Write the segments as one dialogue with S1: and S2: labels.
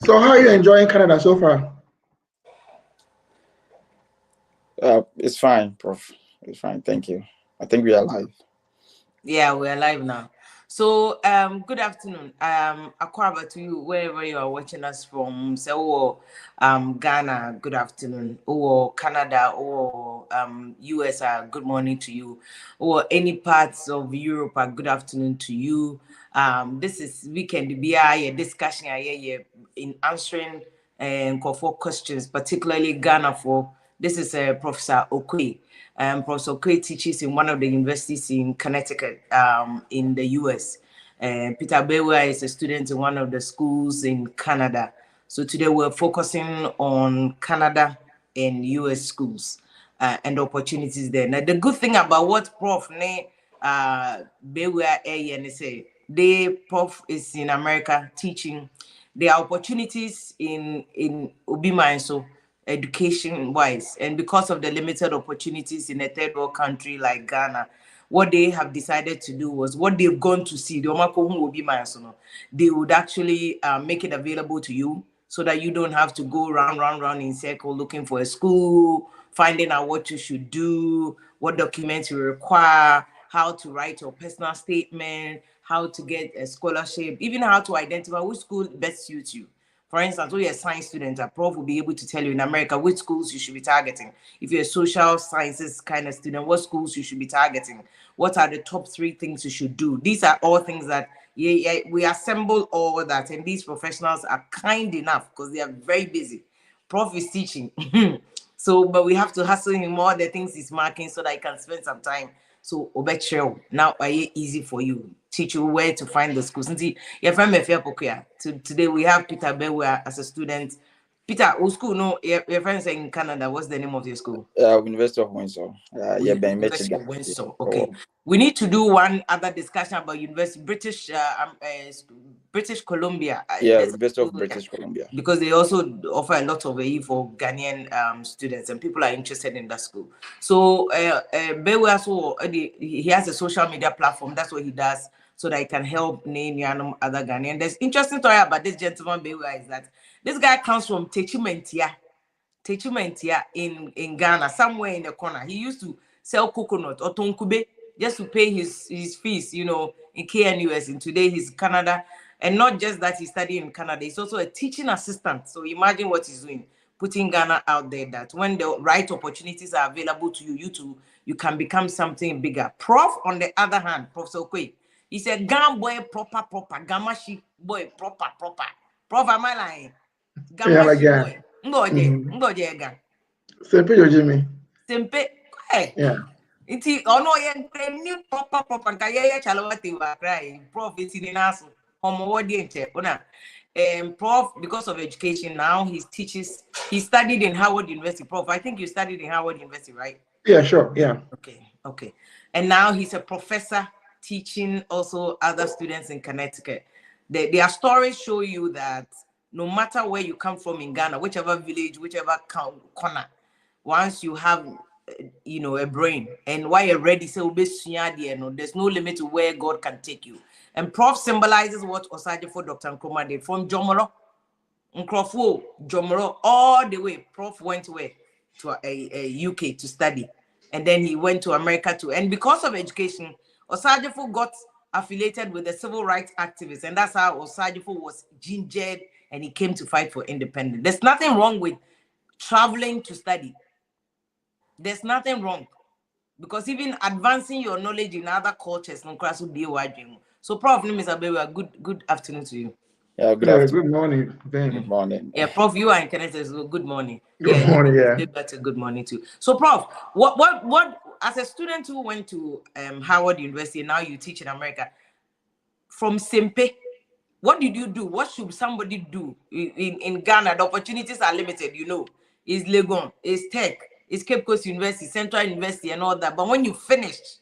S1: So how are you enjoying Canada so far?
S2: It's fine, Prof. It's fine. Thank you. I think we are live.
S3: Yeah, we're live now. So, good afternoon. Akwaba to you, wherever you are watching us from. So, Ghana, good afternoon. Or Canada, or US, good morning to you. Or any parts of Europe, good afternoon to you. This is weekend BI discussion in answering for questions, particularly Ghana for. This is Professor Okwe. Professor Okwe teaches in one of the universities in Connecticut, in the US. Peter Bewa is a student in one of the schools in Canada. So today we're focusing on Canada and US schools and opportunities there. Now, the good thing about what Prof. Bewa say, Prof is in America teaching. There are opportunities in Obima and so education wise, and because of the limited opportunities in a third world country like Ghana, what they have decided to do was what they've gone to see. They would actually make it available to you so that you don't have to go round in circle looking for a school, finding out what you should do, what documents you require, how to write your personal statement, how to get a scholarship, even how to identify which school best suits you. For instance, when you're a science student, a prof will be able to tell you in America which schools you should be targeting. If you're a social sciences kind of student, what schools you should be targeting. What are the top 3 things you should do? These are all things that we assemble all that, and these professionals are kind enough because they are very busy. Prof is teaching. So, but we have to hustle him more the things he's marking so that I can spend some time. So, Obetro, now I easy for you. Teach you where to find the schools. Today we have Peter Bewa as a student. Peter, who school? No, your friends in Canada. What's the name of your school?
S2: University of Windsor.
S3: University of Windsor. Okay. We need to do one other discussion about British Columbia.
S2: University of British Columbia.
S3: Because they also offer a lot of aid for Ghanaian students, and people are interested in that school. So Bewe also he has a social media platform. That's what he does, so that he can help other Ghanaian. There's interesting story about this gentleman Bewe is that this guy comes from Techimentia in Ghana, somewhere in the corner. He used to sell coconut or tonkube just to pay his fees, in KNUS. And today he's Canada. And not just that, he's studying in Canada. He's also a teaching assistant. So imagine what he's doing, putting Ghana out there, that when the right opportunities are available to you, you can become something bigger. Prof, on the other hand, Professor Okwe, he said, Ghana boy proper, Gamashi boy proper. Prof, am I lying? Gamashi boy. Ngoje ga.
S1: Sempe yo Jimmy.
S3: Sempe.
S1: Yeah.
S3: Iti ono ye new proper nka ye chalawati wa cry. Prof is in naso. Homo wodi ente. Prof, because of education now, he studied in Howard University. Prof, I think you studied in Howard University, right?
S1: Yeah, sure. Yeah.
S3: Okay. And now he's a professor teaching also other students in Connecticut. Their stories show you that no matter where you come from in Ghana, whichever village, whichever corner, once you have, a brain, and why you're ready, say, there's no limit to where God can take you. And Prof symbolizes what Osajifo Dr. Nkrumah did from Jomoro, Jomoro, all the way. Prof went away to a UK to study, and then he went to America too. And because of education, Osajifo got affiliated with the civil rights activists, and that's how Osajifo was gingered, and he came to fight for independence. There's nothing wrong with traveling to study. There's nothing wrong, because even advancing your knowledge in other cultures, so Prof, Mr. Bewa, good afternoon to you.
S2: Yeah, good afternoon.
S1: Good morning, Ben.
S2: Good morning.
S3: Yeah, Prof, you are in Canada, so good morning.
S1: Good morning, yeah.
S3: Good morning too. So, Prof, what as a student who went to Howard University, now you teach in America, from Sempe, what did you do? What should somebody do in Ghana? The opportunities are limited, It's Legon, it's Tech, it's Cape Coast University, Central University, and all that. But when you finished,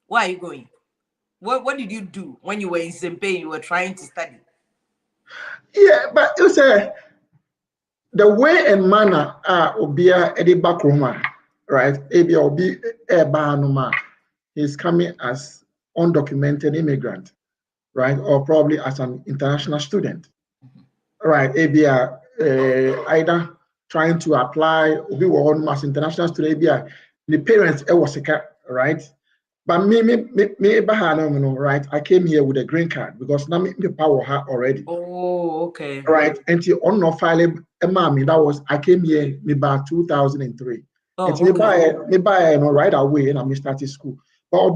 S3: where are you going? What did you do when you were in Sempe and you were trying to study?
S1: Yeah, but you say the way and manner obia edi bakroma, right? Ebi obi ebanuma, he's coming as undocumented immigrant, right? Or probably as an international student, right? ABR, either trying to apply, we were on mass international student, ABR, the parents, was right? But right? I came here with a green card because now me power already.
S3: Oh, okay.
S1: Right. And the on no file mommy, that was I came here about 2003.
S3: Oh,
S1: and
S3: okay.
S1: me buy right away and I started school. But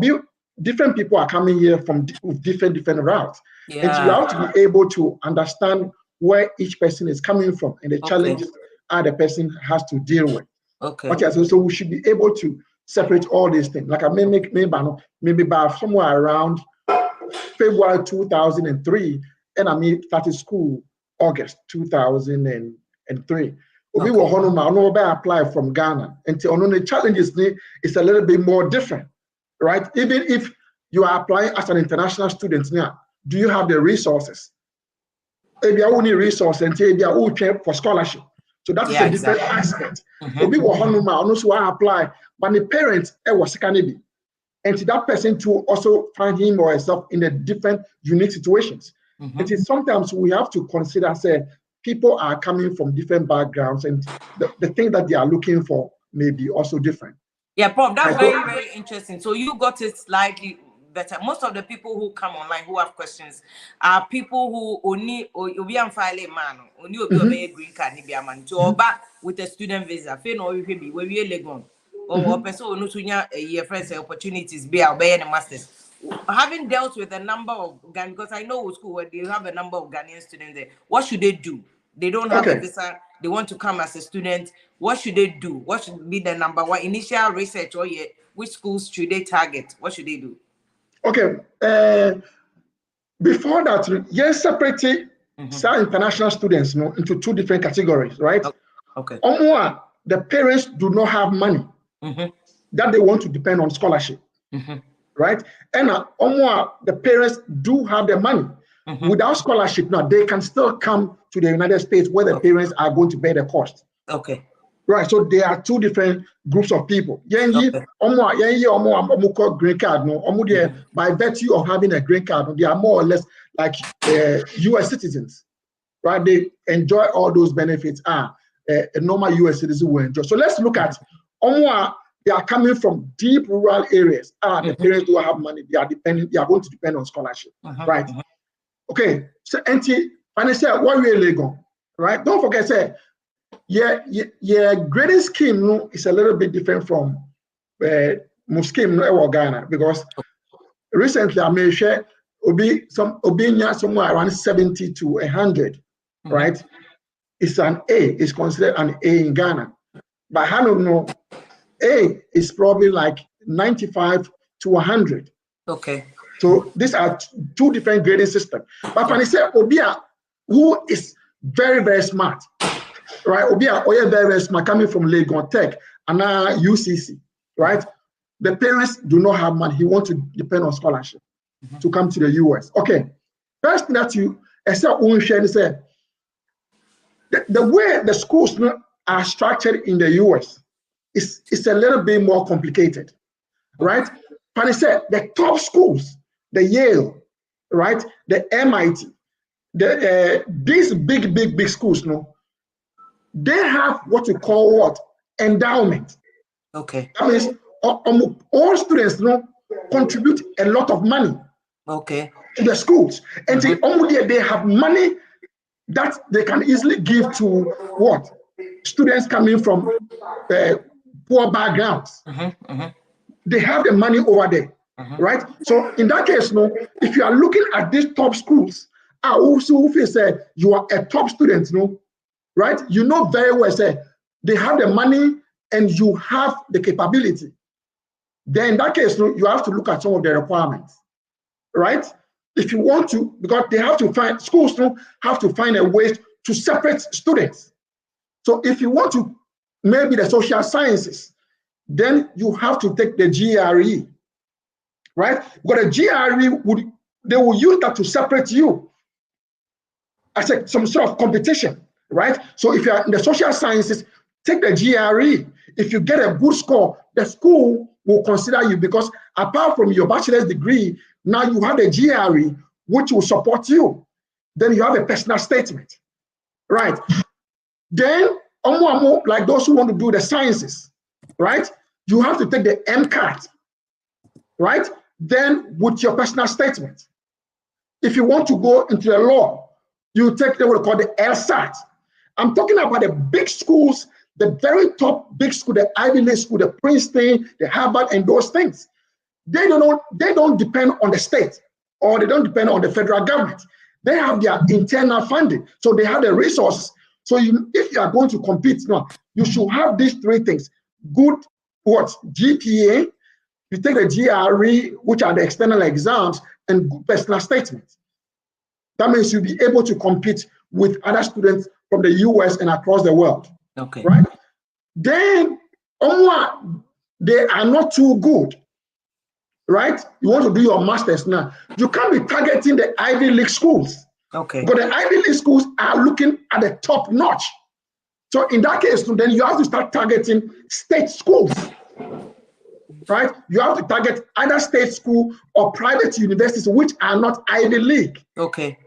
S1: different people are coming here from with different routes.
S3: Yeah.
S1: And you have to be able to understand where each person is coming from and the challenges the person has to deal with.
S3: Okay.
S1: So we should be able to separate all these things. Like I maybe by somewhere around February 2003, and I started school August 2003. We were on apply from Ghana, and the challenges is a little bit more different, right? Even if you are applying as an international student now, do you have the resources? Maybe I only resource and maybe I will check for scholarship. So that is a different aspect. We were also apply, but the parents was candy. And that person to also find him or herself in a different, unique situations. It is sometimes we have to consider, say, people are coming from different backgrounds and the thing that they are looking for may be also different.
S3: Yeah, Prof, that's very, very interesting. So you got it slightly better. Most of the people who come online who have questions are people who only file a man, only a green card, or back with a student visa. Or person who knows friends opportunities be obeying the masters. Having dealt with a number of Ghanaian, because I know school where they have a number of Ghanaian students there, what should they do? They don't have a visa, they want to come as a student. What should they do? What should be the number one initial research or which schools should they target? What should they do?
S1: Okay. Before that, yes, separating some international students into two different categories, right?
S3: Okay.
S1: The parents do not have money that they want to depend on scholarship, right? And the parents do have the money. Without scholarship, now they can still come to the United States where the parents are going to bear the cost.
S3: Okay.
S1: Right. So there are two different groups of people. Green card, by virtue of having a green card, they are more or less like US citizens. Right? They enjoy all those benefits. A normal US citizen will enjoy. So let's look at they are coming from deep rural areas. The parents don't have money, they are going to depend on scholarship. Right. Okay, so financial what we legal, right? Don't forget, say, grading scheme is a little bit different from most scheme in Ghana because recently I may share somewhere around 70 to 100, right? It's an A, it's considered an A in Ghana. But I don't know, A is probably like 95 to 100.
S3: Okay.
S1: So these are two different grading systems. But when I say Obia, who is very, very smart, right? Obia, very, very smart, coming from Legon Tech and now UCC, right? The parents do not have money. He wants to depend on scholarship to come to the US. Okay. First thing that you except one share is the way the schools are structured in the US is a little bit more complicated, right? But I said the top schools, the Yale, right, the MIT, these big schools, they have what you call endowment.
S3: Okay.
S1: That means all students contribute a lot of money.
S3: Okay.
S1: To the schools, and they have money that they can easily give to students coming from poor backgrounds. They have the money over there. Right? So in that case, if you are looking at these top schools, also if you say you are a top student, right? You know very well, say they have the money and you have the capability. Then in that case, you have to look at some of the requirements, right? If you want to, because they have to find schools have to find a way to separate students. So if you want to maybe the social sciences, then you have to take the GRE. Right? Because the GRE they will use that to separate you as some sort of competition, right? So if you are in the social sciences, take the GRE. If you get a good score, the school will consider you because apart from your bachelor's degree, now you have the GRE which will support you. Then you have a personal statement. right? Then, like those who want to do the sciences, right? You have to take the MCAT, right? Then with your personal statement. If you want to go into the law, you take what we call the LSAT. I'm talking about the big schools, the very top big school, the Ivy League school, the Princeton, the Harvard, and those things. They don't depend on the state, or they don't depend on the federal government. They have their internal funding, so they have the resources. So if you are going to compete, you should have these three things: good GPA, you take the GRE, which are the external exams, and good personal statements. That means you'll be able to compete with other students from the US and across the world.
S3: Okay.
S1: Right? Then, they are not too good. Right? You want to do your master's now. You can't be targeting the Ivy League schools.
S3: Okay.
S1: But the Ivy League schools are looking at the top notch. So in that case, then you have to start targeting state schools. Right? You have to target either state school or private universities which are not Ivy League.
S3: Okay.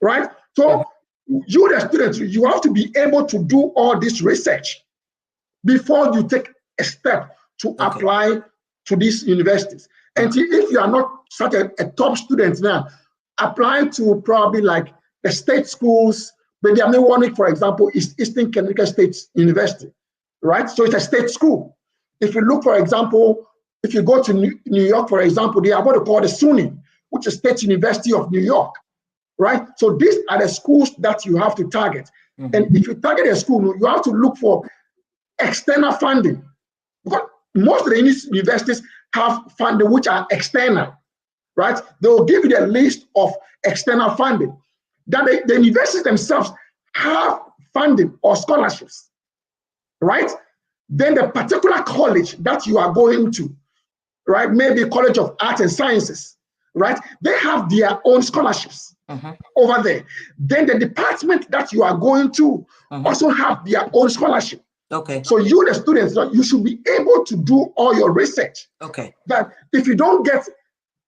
S1: Right? So you, the students, you have to be able to do all this research before you take a step to apply to these universities. And if you are not such a top student now, apply to probably like the state schools. But the one, for example, is Eastern Connecticut State University, right? So it's a state school. If you look, for example, if you go to New York, for example, they have what they call the SUNY, which is State University of New York, right? So these are the schools that you have to target. And if you target a school, you have to look for external funding. Because most of the universities have funding which are external, right? They will give you the list of external funding. Then the universities themselves have funding or scholarships, right? Then the particular college that you are going to, right? Maybe College of Arts and Sciences, right? They have their own scholarships over there. Then the department that you are going to also have their own scholarship.
S3: Okay.
S1: So you, the students, you should be able to do all your research.
S3: Okay.
S1: That if you don't get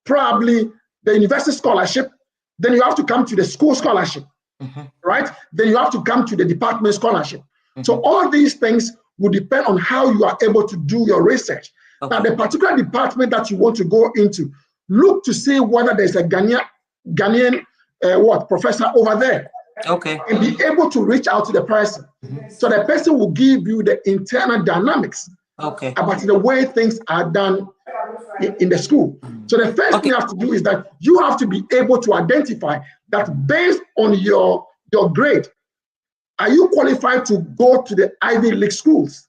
S1: probably the university scholarship, then you have to come to the school scholarship, right? Then you have to come to the department scholarship. So all these things will depend on how you are able to do your research. Now, the particular department that you want to go into, look to see whether there's a Ghanaian professor over there.
S3: Okay.
S1: And be able to reach out to the person. So the person will give you the internal dynamics about the way things are done in the school. So the first thing you have to do is that you have to be able to identify that based on your grade, are you qualified to go to the Ivy League schools?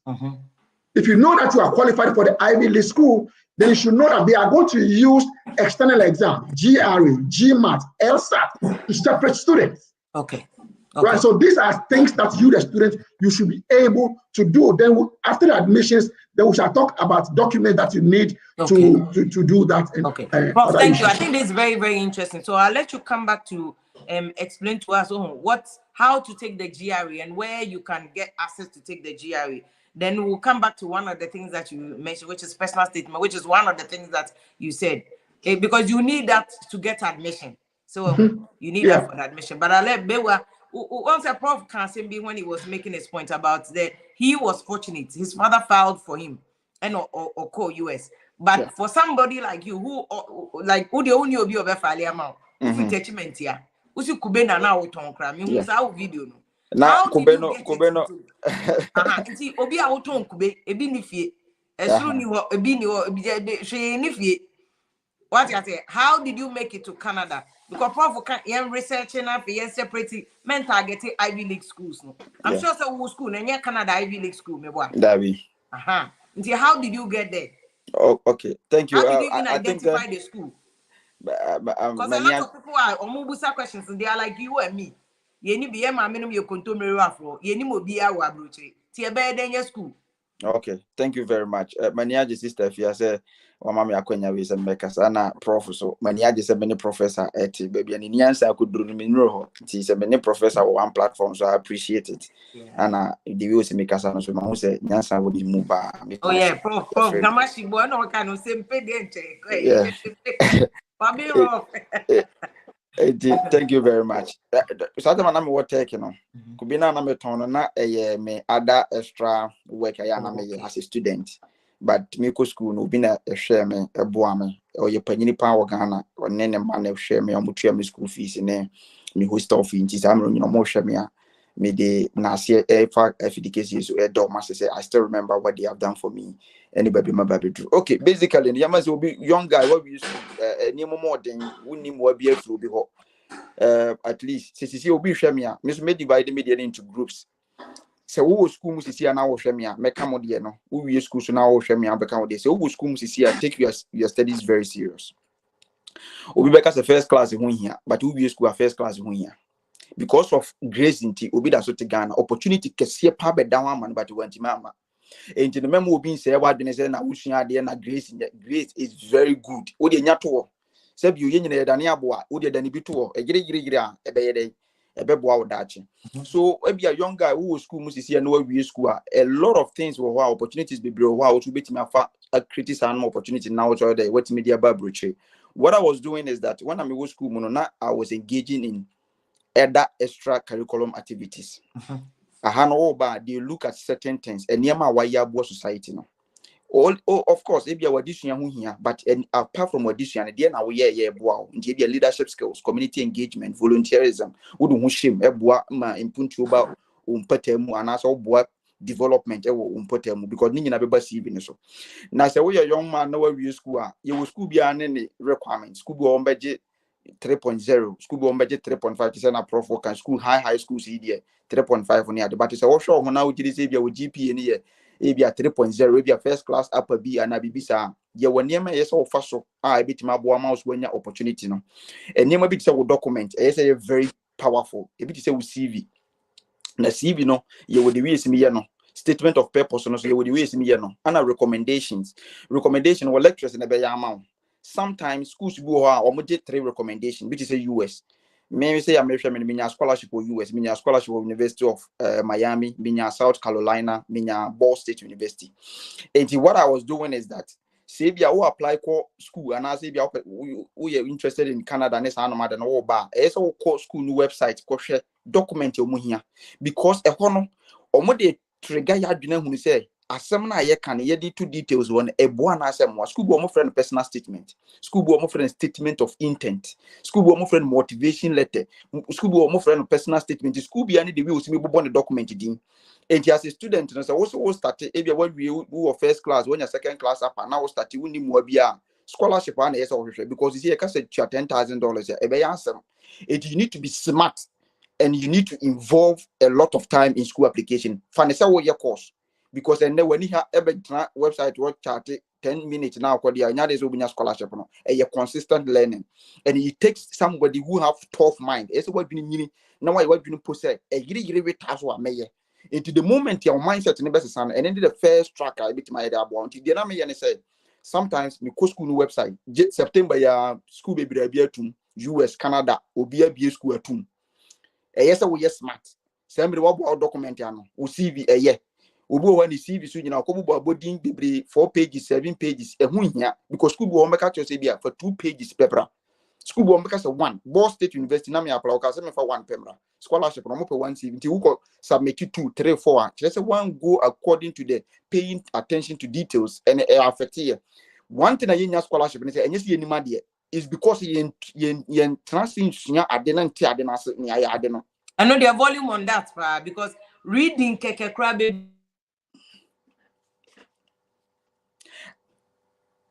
S1: If you know that you are qualified for the Ivy League school, then you should know that they are going to use external exam, GRE, GMAT, LSAT to separate students.
S3: Okay.
S1: Right. So these are things that you, the students, you should be able to do. Then after the admissions, then we shall talk about documents that you need to do that. And,
S3: Prof, thank you. I think this is very, very interesting. So I'll let you come back to explain to us how to take the GRE and where you can get access to take the GRE. Then we'll come back to one of the things that you mentioned, which is personal statement, which is one of the things that you said, because you need that to get admission. So you need that for the admission. But I'll let Bewa. Once a prof can say when he was making his point about that, he was fortunate. His father filed for him and or co-US. But for somebody like you who the only of you of a file amount, if you attachment here, who's you kubena now ton cram, you must have video no.
S2: Now kubeno.
S3: See, obi a ton kube, ebi nifie, ebi nifie. What you say? How did you make it to Canada? Because Prof can researching and separating men targeting Ivy League schools. No, I'm sure so school and Canada Ivy League school. Me boy. How did you get there?
S2: Oh, okay. Thank you.
S3: How did you even identify the school? Because a lot of people are omubusa questions and they are like you and me. Yeni be ma minimum you contomer afro. Yeni mo be our abroche. Tia be school.
S2: Okay, thank you very much. Maniaji sister, if you say, "Mama, I can't use a mekasa na professor." Maniaji said, "Many professor at baby, and in answer I could do me no. He's a many professor on one platform, so I appreciate it." And the views in Mikasa, so my say, "Nansa would move."
S3: Oh yeah, prof. Namashi boy, no kind of same pedente.
S2: Thank you very much. So I'm what taking on. Could be na me turn na me other extra work I am as a student. But me go school no be na share me a boa me or your panini power Ghana or nene man share me or mutual me school fees in me hostel fee in I'm running no more share me de na see if the case is a dog master say I still remember what they have done for me. Anybody my baby do. Okay, basically the yamas will be young guy what we used to near more than we need more be a flow be at least since you be share me miss me divide the media into groups. So who school must see an hour share me make come on no who school so now share me become there. So who school must see take your studies very serious. Obi because the first class in here, but who school first class in here. Because of grace into Obi da so te Ghana opportunity kese pa be down man but want mama. And the memo will be say what say na wusua de na grace is very good. O de nya to. Say bi oye nyina yedane aboa, o de dane bi to. Egire a ebe yede ebe boa odache. So e be a young guy who was school musisi and we school a lot of things were opportunities be bro wow to bet me afa a criticism opportunity now to there what media babruche. What I was doing is that when I'm in school monona I was engaging in other extra curriculum activities. They look at certain things and near my wire society no. All of course, if you are audition here, but apart from audition, then now we wow, leadership skills, community engagement, volunteerism, would shame ma impuntu about umpetemu and also work development umpetemu because nina be even so. Now say we a young man no we school you will school be any requirement school be on budget 3.0 school be on budget 3.5 na prof can school high school see there 3.5 on here but it's a show now we say be GPA in here ebia 3.0 ebia first class upper B and abibisa ye woniema yes offer so ebitima boa mouse wenya opportunity no eniema bi say wo document say very powerful ebi say wo CV na CV no ye wo the way simi ye no statement of purpose no so ye wo the way simi ye no ana recommendation or lectures na be ya amount sometimes schools go ha o 3 recommendation which is a US. Me say America me scholarship for US, me scholarship for University of Miami, me South Carolina, me Ball State University. And what I was doing is that say be who apply for school and I say be who are interested in Canada and no matter no bar. So call school new website ko share document your here because e hono omo de trigger ya dwena hu say asem na ye kan ye di two details one eboa na asem wa school bo friend personal statement school bo friend statement of intent school bo friend motivation letter school bo friend personal statement school be any the way we see bo the document din and as a student no so also start e be when we who first class when your second class up and now start we ni mo bia scholarship and yes because you see you can say $10,000 e be answer and you need to be smart and you need to involve a lot of time in school application fanesa wo your course because and then when you have ever website work chart 10 minutes now kwa dia nya dey so scholarship no a consistent learning and it takes somebody who have tough mind ese what be nyini na why what be post say e yiri we taso ameye into the moment your mindset in the best and then the first track I bit my head about the na me say sometimes me go school website September ya school baby there be US Canada obi abie school atum yes we yes smart somebody what document ya no o CV obi o wani CV so nyina okobo abodin bebre 4 pages 7 pages e hu hia because school bo make catch say bia for 2 pages paper school bo make say 1 Ball State University na me apply o ka say me for 1 pemra scholarship no mo pe 1 CV nti wo submit 2 3 4 just say one go according to the paying attention to details and affect here one thing na scholarship ni say enye se enima de is because yen transition ade na nti ade na se ni aye ade no
S3: I know their volume on that because reading keke crabbe.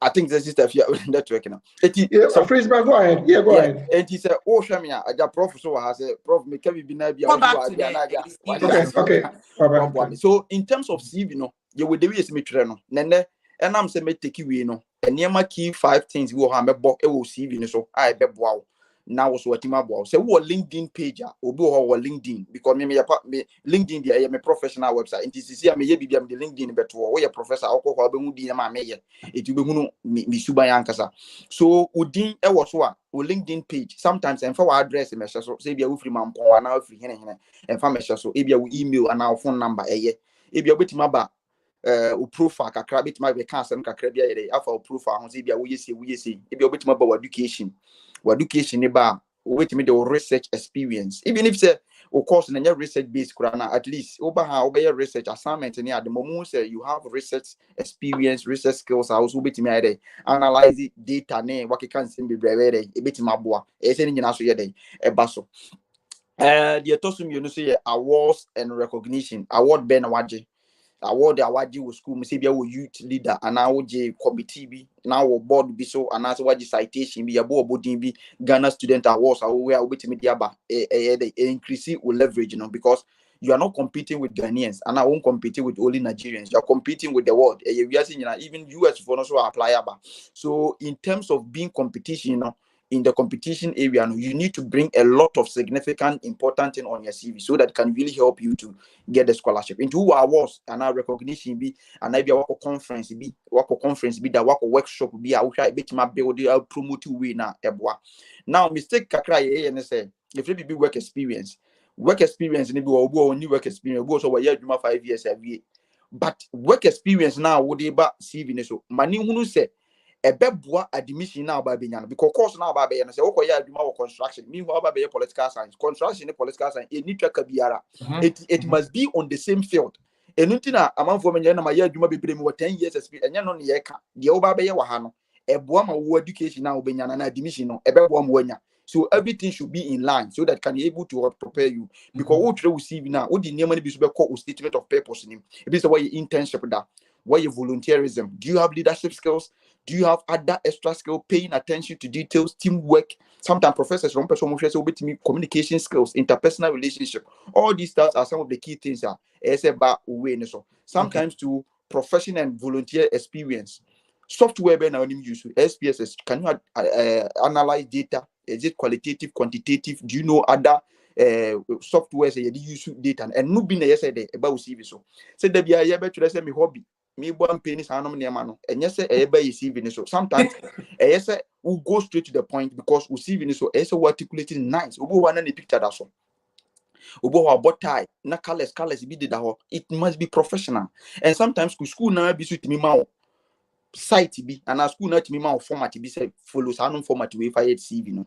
S2: I think the sister here network now.
S1: So Freeze, go ahead. Yeah, go ahead.
S2: And he said, "Oh, Shamia, I got prof so has a prof me can be nabi
S1: Okay.
S2: So in terms of CV no, you would the me no. Nene and I'm say me take you no. And near my key 5 things we will have a book e will CV no so I be wow. Now was what him about. Say what LinkedIn page obi or LinkedIn because me LinkedIn dey my professional website. It is see me ye bibia me LinkedIn beto we professor akoko be mu din ma me ye. It be hunu me suban yankasa. So udin e wo so a o LinkedIn page sometimes and for address me so say bia wo free man pon na free hene and fa me so e bia wo email and our phone number e bia obetima ba o profile kakra betima be can sem kakra bia ye afa o profile ho say bia wo yesi e bia obetima ba education ne ba wait me the research experience. Even if say of course in your research based at least over research assignment in the moment say you have research experience, research skills. I also bit me analyze data ne what can see be breve a bit mabua. Anything in also ye a basso. The tosum you know say awards and recognition. Award Ben Awaji. Award award with school, maybe our youth leader, and now J committee be now board be so, and as what citation be a board be Ghana student awards. I will wait media increase will leverage, because you are not competing with Ghanaians, and I won't compete with only Nigerians. You are competing with the world. We are seeing even US for also apply. So in terms of being competition, in the competition area, you need to bring a lot of significant, important thing on your CV so that can really help you to get the scholarship. Into who awards and our recognition be, and maybe a conference be, that workshop be, I will try bit my build promote way now. Now, mistake kakra and say if it be work experience, maybe or new work experience, go so 5 years every. But work experience now would be CV so money who say ebeboa admission now ba benyana because course now ba be say okoya adwuma wo construction meanwhile ba be political science construction and political science any twaka biara it must be on the same field enuntina amanfo menyana ma ya adwuma bebre me 10 years experience enya no ne yeka de wo ba be ye wa ha no eboa ma wo education now benyana na admission no ebeboa mo anya. So everything should be in line so that can be able to prepare you because what you receive now what the name be so be call statement of purpose in it be say what your internship that what your volunteerism, do you have leadership skills? Do you have other extra skill, paying attention to details, teamwork? Sometimes professors don't person me communication skills, interpersonal relationship. All these stuff are some of the key things about awareness. Sometimes to professional and volunteer experience. Software now use SPSS. Can you analyze data? Is it qualitative, quantitative? Do you know other softwares that use data? And no be yesterday about CV so. Said there be a better say me hobby. Me one penny sanom near no and yes CV so sometimes yes we go straight to the point because we CV so yes articulating nice we one any picture that so we about tie na colors be did that it must be professional and sometimes school now be suit me ma site be and our school not me ma format be say follow sanom format we fire CV no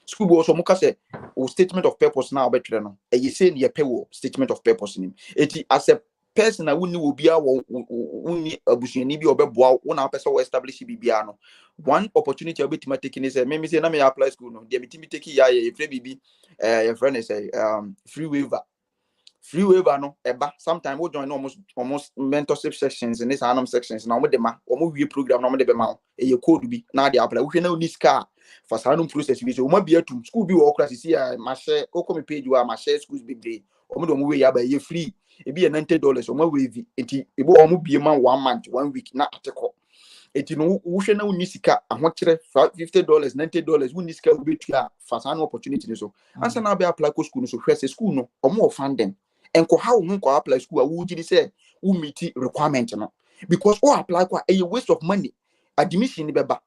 S2: school be also muka say o statement of purpose now better no e you say your pay statement of purpose in it as a person na wuni will be a wuni abusuani bi obeboa wona person we establish bibia no one opportunity obetima taking is me say na me apply school no dey bitimi take ya ye free bibi your friend is free waiver no eba sometimes we join almost mentorship sections in this anum sections na we dey ma we wie program na we dey be ma e code bi na dey apply we na uni scar for sanum process bi so we ma bi atum school bi wo class see ma share okomi page wa ma share schools big day we do we ya ba ye free e be $90 o ma waive enti e bo o bi ma 1 month 1 week na ateko enti no wo hwe na uni sika ahokere $50 $90 uni sika wo betua for sanum opportunity so ansa na be apply ko school no so hwe say school no o mo funding enko how nko apply school a wo gidi say wo meet requirement no because o apply kwa a waste of money admission ni beba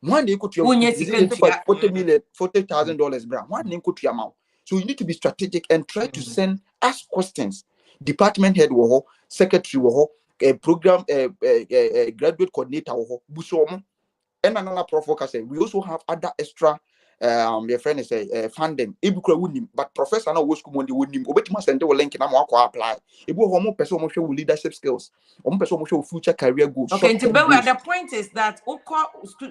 S2: one day could you $40,000 bra one day could you so you need to be strategic and try to send ask questions department head wo secretary wo a program graduate coordinator wo buso and another prof say we also have other extra your friend is funding ebukura wunim but professor na wo school money wunim obetima send the link na mo apply ebu ho mo person mo hwe leadership skills mo person mo hwe future career goals.
S3: Okay, but the point is that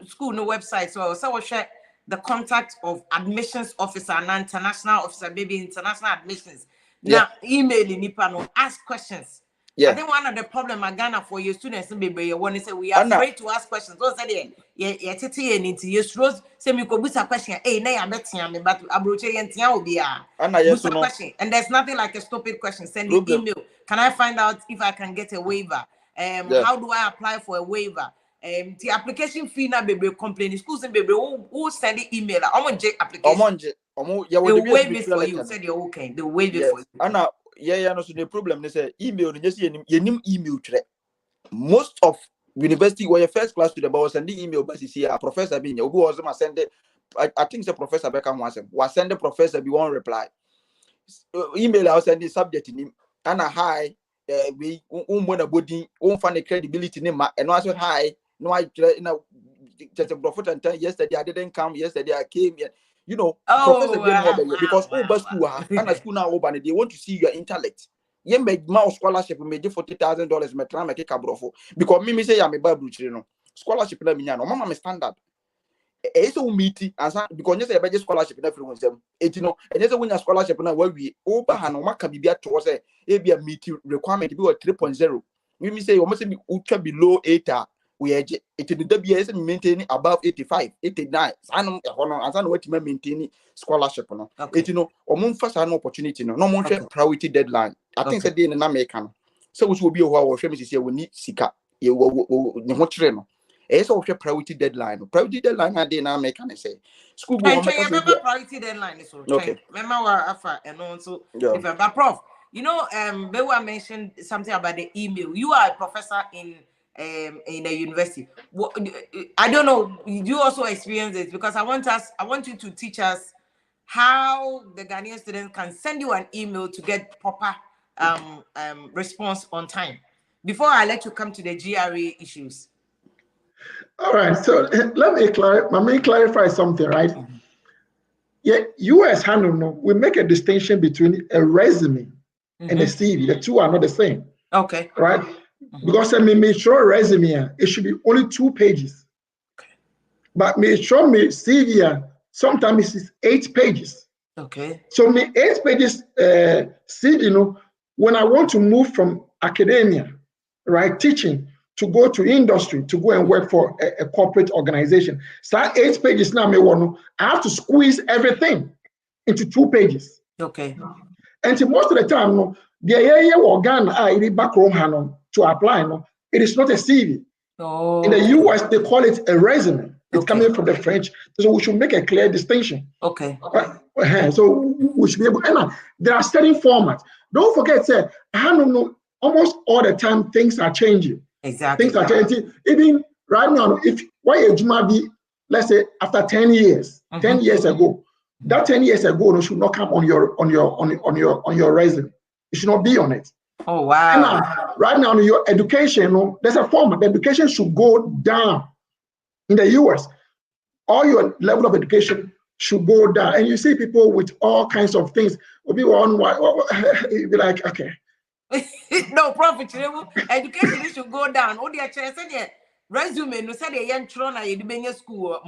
S3: school no website so we share the contact of admissions officer and international officer, maybe international admissions. Now email nipa no ask questions. I think one of the problem in Ghana for your students maybe you want to say we are afraid to ask questions. So say yeah into your struggles say me ko busa question na ya betia me but abroche yentia obi a busa question and there's nothing like a stupid question. Send an email. Can I find out if I can get a waiver? How do I apply for a waiver? The application fee na baby complain schools and baby who send the email application they will waive it for you. Said you're okay, they will waive it for you.
S2: Anna no so the problem is email no just yenim email tre most of university where your first class to the boss send the email but see a professor being you go also send I think the professor back and was send the professor be one reply email I send the subject in him and a high we wanna body won't find the credibility name and also high no I just a prophet and yesterday I didn't come yesterday I came here you know,
S3: Oh,
S2: professor be more
S3: wow,
S2: because
S3: wow,
S2: over school and a school now over they want to see your intellect. You make mouse scholarship me $40,000 me try make cabrofo because me say I'm a Bible no scholarship na me no mama me standard. So meeting as because you say a scholarship in everyone's them. It you know, and there's a winner scholarship now where we over and maka be to us a meeting requirement be 3.0. We say you must be ultra below 8 we edge it in the WS maintaining above 85, 89. I know what to maintain scholarship no. It you know, or moon first an opportunity no more priority deadline. I think that in American. So which will be our famous here we need sika. You will train. It's also priority deadline. Priority deadline I didn't make can say school go
S3: priority deadline is okay. Remember what Alpha and also different. But Prof, you know, Bewa mentioned something about the email. You are a professor in a university. I don't know. You also experience this because I want you to teach us how the Ghanaian students can send you an email to get proper response on time. Before I let you come to the GRA issues.
S1: All right, so let me clarify something, right? Yeah, US handle we make a distinction between a resume and a CV. The two are not the same.
S3: Okay.
S1: Right? Because I mean, make sure resume it should be only 2 pages.
S3: Okay.
S1: But make sure me CV sometimes it's 8 pages.
S3: Okay.
S1: So me 8 pages CV, you know, when I want to move from academia, right, teaching, to go to industry, to go and work for a corporate organization. So 8 pages now, I have to squeeze everything into 2 pages.
S3: Okay.
S1: And most of the time, no, the area organ back home to apply, no, it is not a CV.
S3: Oh.
S1: In the US, they call it a resume. It's coming from the French, so we should make a clear distinction.
S3: Okay.
S1: So we should be able. And there are certain formats. Don't forget, say, I don't know. Almost all the time, things are changing.
S3: Exactly.
S1: Things are changing. Even right now, if why a Juma be, let's say after 10 years, 10 years ago, that 10 years ago no, should not come on your resume. It should not be on it.
S3: Oh wow!
S1: And right now, your education, no, there's a format. The education should go down. In the US, all your level of education should go down, and you see people with all kinds of things. Will be one, be like, okay.
S3: No profit. Education should go down. Oh, dear, said resume. No, said the young children are in school.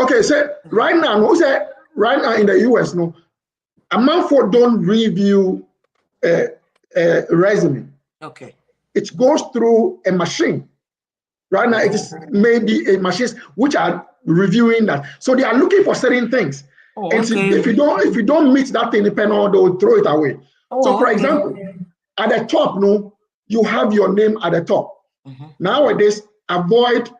S1: Okay, so right now, who said right now in the US, no, amount for don't review a resume.
S3: Okay.
S1: It goes through a machine. Right now, it is maybe a machines which are reviewing that. So they are looking for certain things.
S3: Oh,
S1: and
S3: okay.
S1: if you don't meet that thing, they'll throw it away.
S3: Oh,
S1: so for example, at the top, no, you have your name at the top. Nowadays, avoid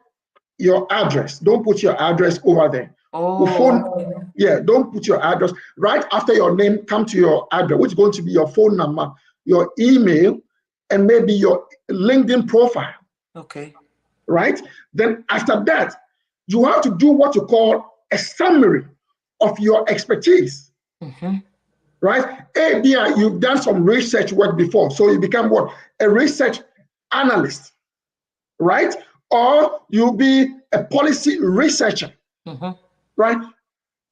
S1: your address. Don't put your address over there.
S3: Oh,
S1: yeah, don't put your address right after your name. Come to your address, which is going to be your phone number, your email, and maybe your LinkedIn profile.
S3: Okay.
S1: Right? Then after that, you have to do what you call a summary of your expertise. Right? You've done some research work before, so you become what? A research analyst. Right? Or you'll be a policy researcher. Right?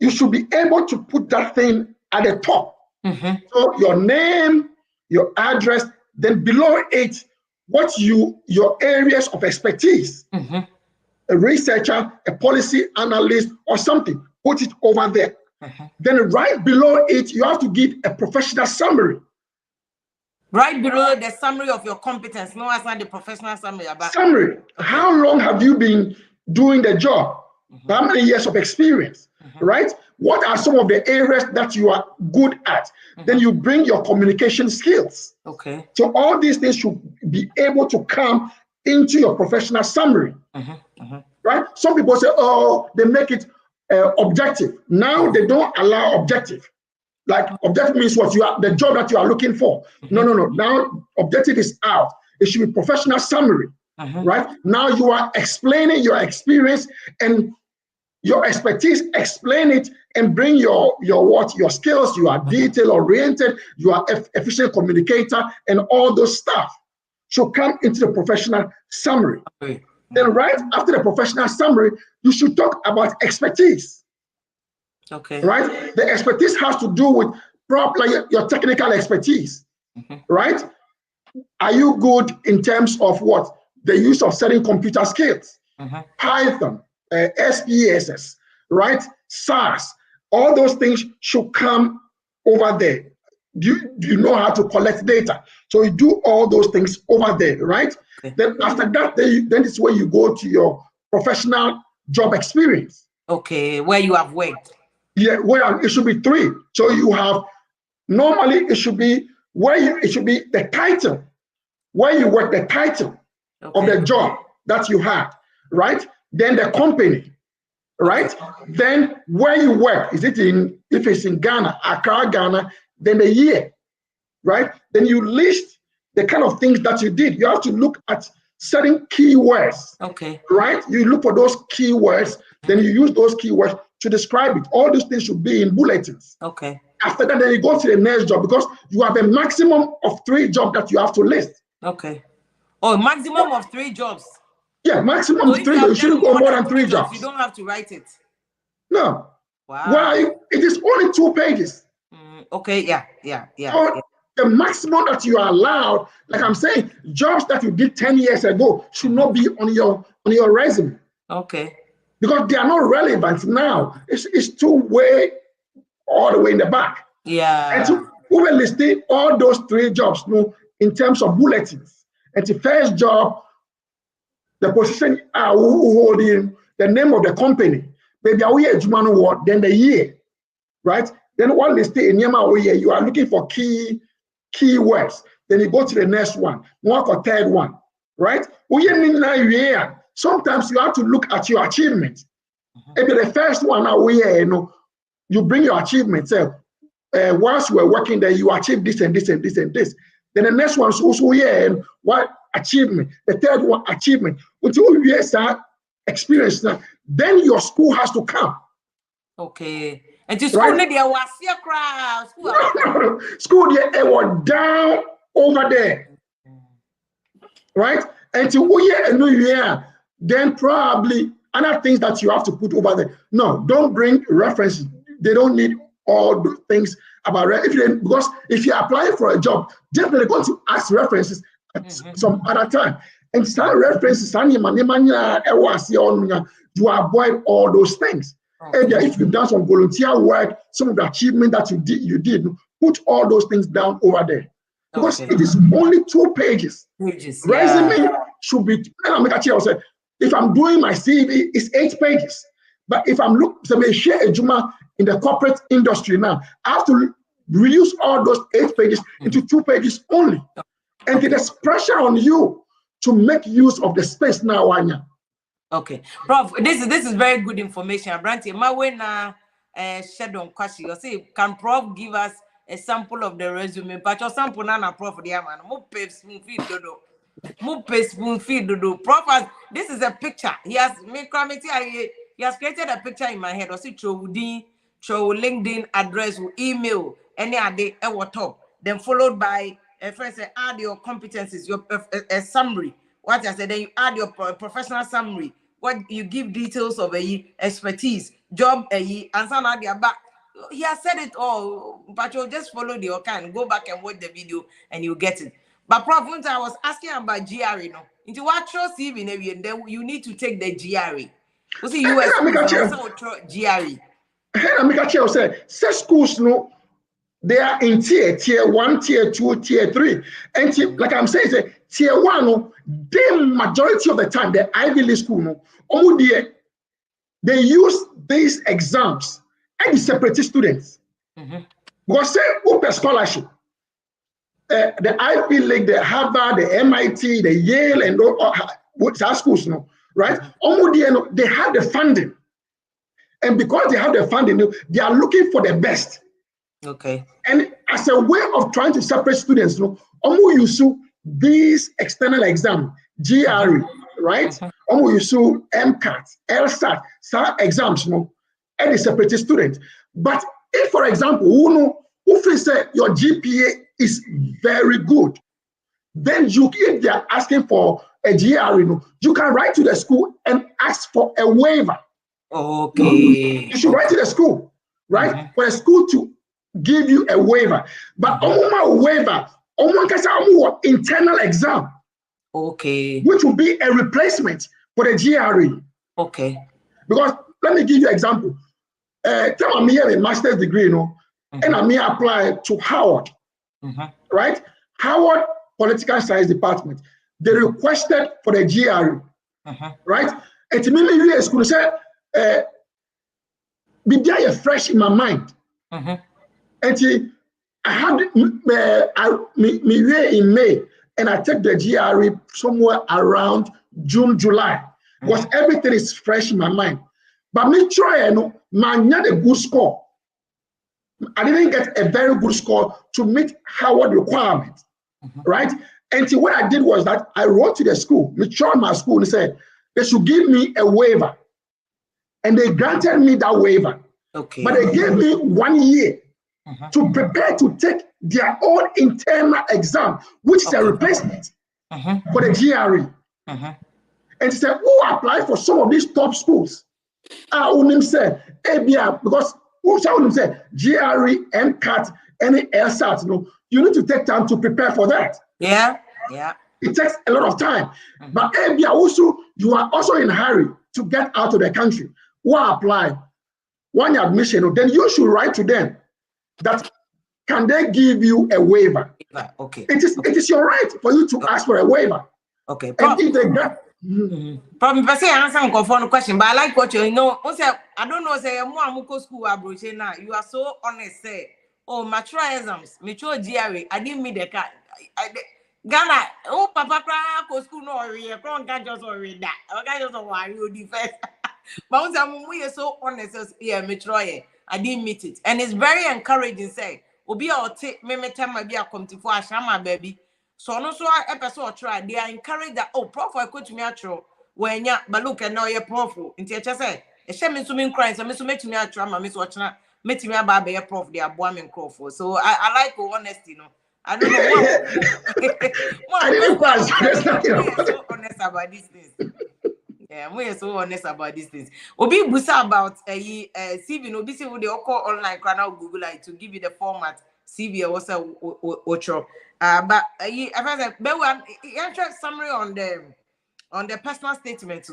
S1: You should be able to put that thing at the top. So your name, your address, then below it, what your areas of expertise. A researcher, a policy analyst, or something. Put it over there. Then right below it, you have to give a professional summary.
S3: Right below the summary of your competence, no, as not the professional summary.
S1: Summary. Okay. How long have you been doing the job? How many years of experience? Right? What are some of the areas that you are good at? Then you bring your communication skills.
S3: Okay.
S1: So all these things should be able to come into your professional summary. Right? Some people say, oh, they make it objective. Now they don't allow objective. Like objective means what the job that you are looking for. No. Now objective is out. It should be professional summary. Right? Now you are explaining your experience and your expertise, explain it and bring your skills. You are detail oriented, you are efficient communicator, and all those stuff should come into the professional summary. Then right after the professional summary, you should talk about expertise.
S3: Okay.
S1: Right? The expertise has to do with like your technical expertise. Right? Are you good in terms of what? The use of certain computer skills, Python, SPSS, right? SAS, all those things should come over there. Do you know how to collect data? So you do all those things over there, right? Okay. Then after that, then it's where you go to your professional job experience.
S3: Okay, where you have worked.
S1: Yeah, where it should be 3. So you have, normally it should be it should be the title, where you work, the title of the job that you had, right? Then the company, right? Then where you work, if it's in Ghana, Accra, Ghana, then the year, right? Then you list the kind of things that you did. You have to look at certain keywords, right? You look for those keywords, then you use those keywords to describe it. All these things should be in bulletins.
S3: Okay.
S1: After that, then you go to the next job, because you have a maximum of 3 jobs that you have to list.
S3: Okay. Oh, maximum of 3 jobs.
S1: Yeah, maximum of 3 jobs. You shouldn't go more than 3 jobs.
S3: You don't have to write it.
S1: No.
S3: Wow.
S1: Why? It is only 2 pages.
S3: Okay. Yeah.
S1: So the maximum that you are allowed, like I'm saying, jobs that you did 10 years ago should not be on your resume.
S3: Okay.
S1: Because they are not relevant now. It's way all the way in the back.
S3: Yeah.
S1: And so we will list all those 3 jobs, in terms of bulletins. And the first job, the position who holding, the name of the company, maybe then the year, right? Then one list in Yama, you are looking for keywords. Then you go to the next one or third one, right? Sometimes you have to look at your achievements. Maybe the first one you bring your achievements. Whilst you were working there, you achieved this and this and this and this. Then the next one is also what achievement. The third one, achievement. Until you have experience now, then your school has to come.
S3: Okay. And the school there was a crowd.
S1: School there, it was down over there. Right? And to a new year, then probably other things that you have to put over there. No, don't bring references. They don't need all the things about because if you apply for a job, definitely going to ask references at some other time. And some references, you avoid all those things. And if you've done some volunteer work, some of the achievement that you did, put all those things down over there. Because it is only 2 pages. Resume should be, if I'm doing my CV, it's 8 pages. But if I'm looking to share a Juma in the corporate industry now, I have to reduce all those 8 pages into 2 pages only. And there's pressure on you to make use of the space now, Anya.
S3: Okay, Prof, this is very good information. Branty, my way now, shed on question. You say, can Prof give us a sample of the resume? But your sample now, Prof, the man, spoon feed dodo. Prof, this is a picture. He has created a picture in my head. Or see, show LinkedIn address, email, any other top. Then followed by first add your competencies, your a summary. What I said, then you add your professional summary. What you give details of expertise, job and some other back. He has said it all, but you'll just follow the kind. Go back and watch the video, and you get it. But Prof, I was asking about GRE. No, into what show CV, then you need to take the GRE. You see, US GRE.
S1: I say schools no. They are in tier 1, tier 2, tier 3. And like I'm saying, tier 1, the majority of the time, the Ivy League school, they use these exams and separate students. Because say, open scholarship, the Ivy League, the Harvard, the MIT, the Yale, and all schools, right? They have the funding. And because they have the funding, they are looking for the best.
S3: Okay.
S1: And as a way of trying to separate students, use these external exam, GRE, right? Use MCAT, LSAT, SAT exams, and they separate students. But if, for example, if say your GPA is very good, then if they are asking for a GRE, you can write to the school and ask for a waiver.
S3: Okay.
S1: You should write to the school. right? For a school to give you a waiver. But waiver, internal exam.
S3: Okay.
S1: Which will be a replacement for the GRE.
S3: Okay.
S1: Because let me give you an example. Tell me a master's degree, you know, and I may apply to Howard, right? Howard Political Science Department. They requested for the GRE, right? And to me, a school said, be there fresh in my mind. And I had me in May, and I take the GRE somewhere around June, July, because everything is fresh in my mind. But me try, man, not a good score. I didn't get a very good score to meet Howard requirements, right? And so what I did was that I wrote to the school, me try my school, and said they should give me a waiver, and they granted me that waiver.
S3: Okay.
S1: But they gave me 1 year to prepare to take their own internal exam, which is a replacement for the GRE. And she said, who applied for some of these top schools? Unim said, ABR, because who said GRE, MCAT, any LSAT, you need to take time to prepare for that.
S3: Yeah.
S1: It takes a lot of time. But ABR also, you are also in a hurry to get out of the country. Who apply? One admission, then you should write to them that can they give you a waiver?
S3: Okay.
S1: It is your right for you to ask for a waiver.
S3: Okay.
S1: And if they get
S3: Problem person answer on question, but I like what you know. I don't know, say more school now. You are so honest, say, oh, mature exams, mature GRE, I didn't meet the car. Ghana, oh, Papa cry school no area, can't just read that. Okay, just why you defense. But we are so honest, yeah, mature, I didn't meet it. And it's very encouraging, say, Obi or take me time my be a come to for a shama baby. So no so episode try. They are encouraged that prof I coach me atro when ya but look and now you're prof. Into your say a shame to me crying, so me to me atro my miss watching me to me about be a prof they are bombing crawford. So I like honesty, I don't know what so honest about these things. Yeah, we are so honest about these things. Obi busa about CV no be say we dey call online can now Google it to give you the format CV or what's a but summary on the personal statement,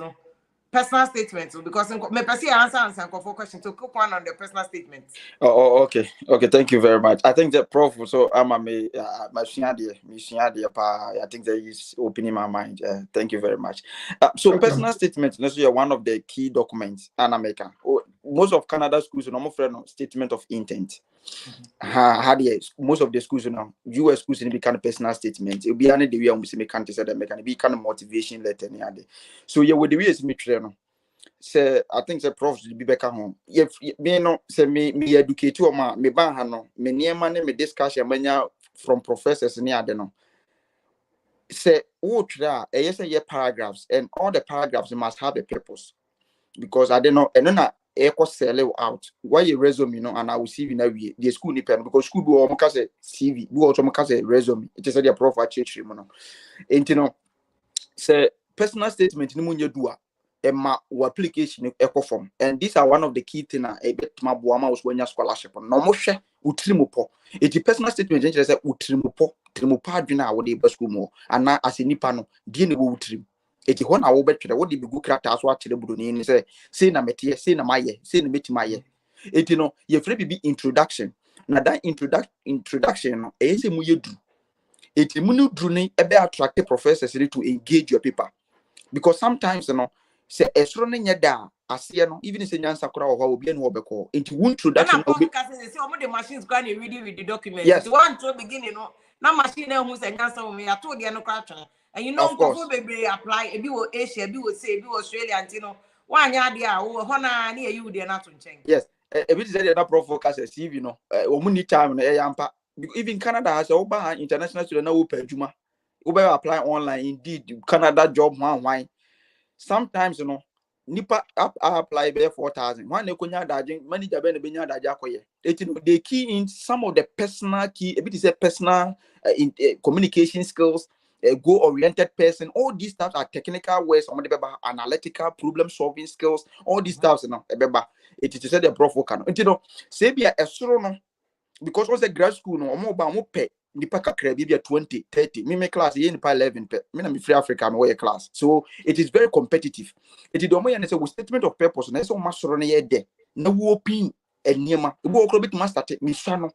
S3: personal statement, because me person answer for question to cook one on the personal statement.
S2: Okay. Thank you very much. I think the prof so I'm my I think that is opening my mind. Thank you very much. So personal statement is one of the key documents in America. Most of Canada schools no more statement of intent. Most of the schools now, US schools in be kind of personal statement. It'll be any the way I'm saying can't say that can be kind of motivation letter. So yeah, with the way is me say I think the prof should be back home. If me no say me educate you ma me ban ha no me niema ne me discussion manya from professors ni ade no. Say what yes say paragraphs and all the paragraphs must have a purpose. Because I don't know and then echo sell out. Why your resume, and I will see you now the school nipen because school do almost CV, do also almost resume. It is a profile church, and say personal statement ni munye dua. Emma application echo form, and these are one of the key things. A bit my boama was when your scholarship on no more utrimopo. It's personal statement. Just say utrimopa dina what the school more, and now as a nipano, didn't go utrim. It's one hour better. What did the good character as what the Buduni say na metie, say na maye, say na meti maye. It you free be introduction. Now that introduction is a muyedu. It's a munu druni ebe attractive professors to engage your paper. Because sometimes say running da asie no even say nyansa kora wo obi enu obeko into introduction
S3: obi say omo the machines go and read the document.
S2: Yes.
S3: The one to beginning na machine na hu say nyansa wo me ya to de no kra twen and you know go be apply ebi wo Asia ebi wo say ebi wo Australia antino wan ya de a wo ho na na you de na to nchen.
S2: Yes, ebi say the prof focus CV no omo ni time no yampa even Canada has oba international student na wo pa adwuma wo be apply online indeed Canada job one sometimes nipa apply be 4,000 one ekonya daje manager be na benya daje akoye they key in some of the personal key a bit is a personal communication skills goal oriented person. All these stuff are technical ways, analytical problem solving skills, all these stuff it is said the prof can you know say be a soro no because once a grad school no omo ba mo pay nipa kakra bi 20 30 me class ye nipa 11 pe me na me free Africa me way class, so it is very competitive. It is the omo say we statement of purpose na so masoro na ye de na wo pin eniema e bo okro bit master me swa no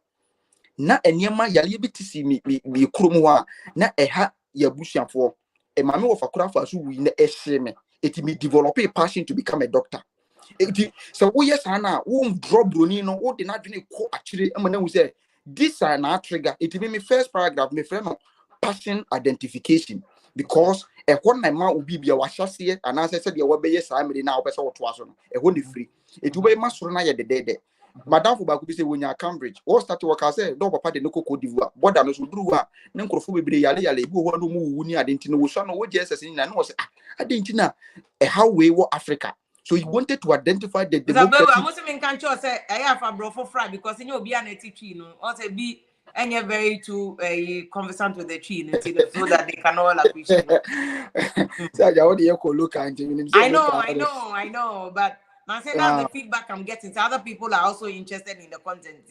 S2: na eniema yale bit si me krom ho a na eha ya busuafo e ma me wo fakura fa so wi na ehye me it me develop a passion to become a doctor. So we yes na we draw broni no we dey na dwene ko akire am na we say this are na trigger it be me first paragraph me friend no passion identification, because e ho na ma obi bia wa hyase and answer say de we be yes am na we pese wo to aso no e ho ne free it we ma soro na ye de madam for back be say wonya Cambridge or start work say do papa de no koko divu border no so duru a ne nkrofo bebre yale bi ho no mu wu ni adenti no wo so no wo Jesus ni na no say adenti na e how we wo Africa. So he wanted to identify the democratic.
S3: I must mean can't say I have a bro for fry because you know be an tree, no, also be and you're very too conversant with the tree, so that they can all appreciate.
S2: So I look at
S3: I know, but I say that's the feedback I'm getting. So other people are also interested in the content.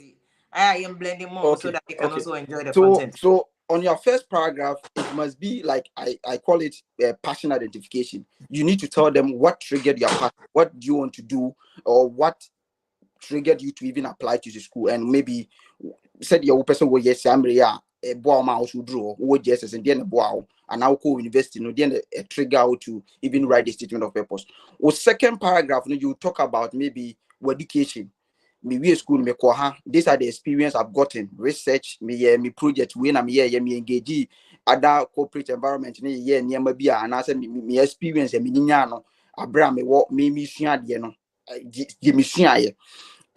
S3: I am blending more so that they can also enjoy the content.
S2: So on your first paragraph, it must be like I call it passion identification. You need to tell them what triggered your passion, what do you want to do, or what triggered you to even apply to the school, and maybe said your person will yes, I'm a boy mouse who draw, what yes, and then a boy, and now go university, no, then a trigger to even write the statement of purpose. Or second paragraph, you talk about maybe education. Me school me kwa these are the experience I've gotten, research me project when I'm here me engage other corporate environment ni ye niam bia and I say me experience me nya no abra me wo me sua de no me sua ye.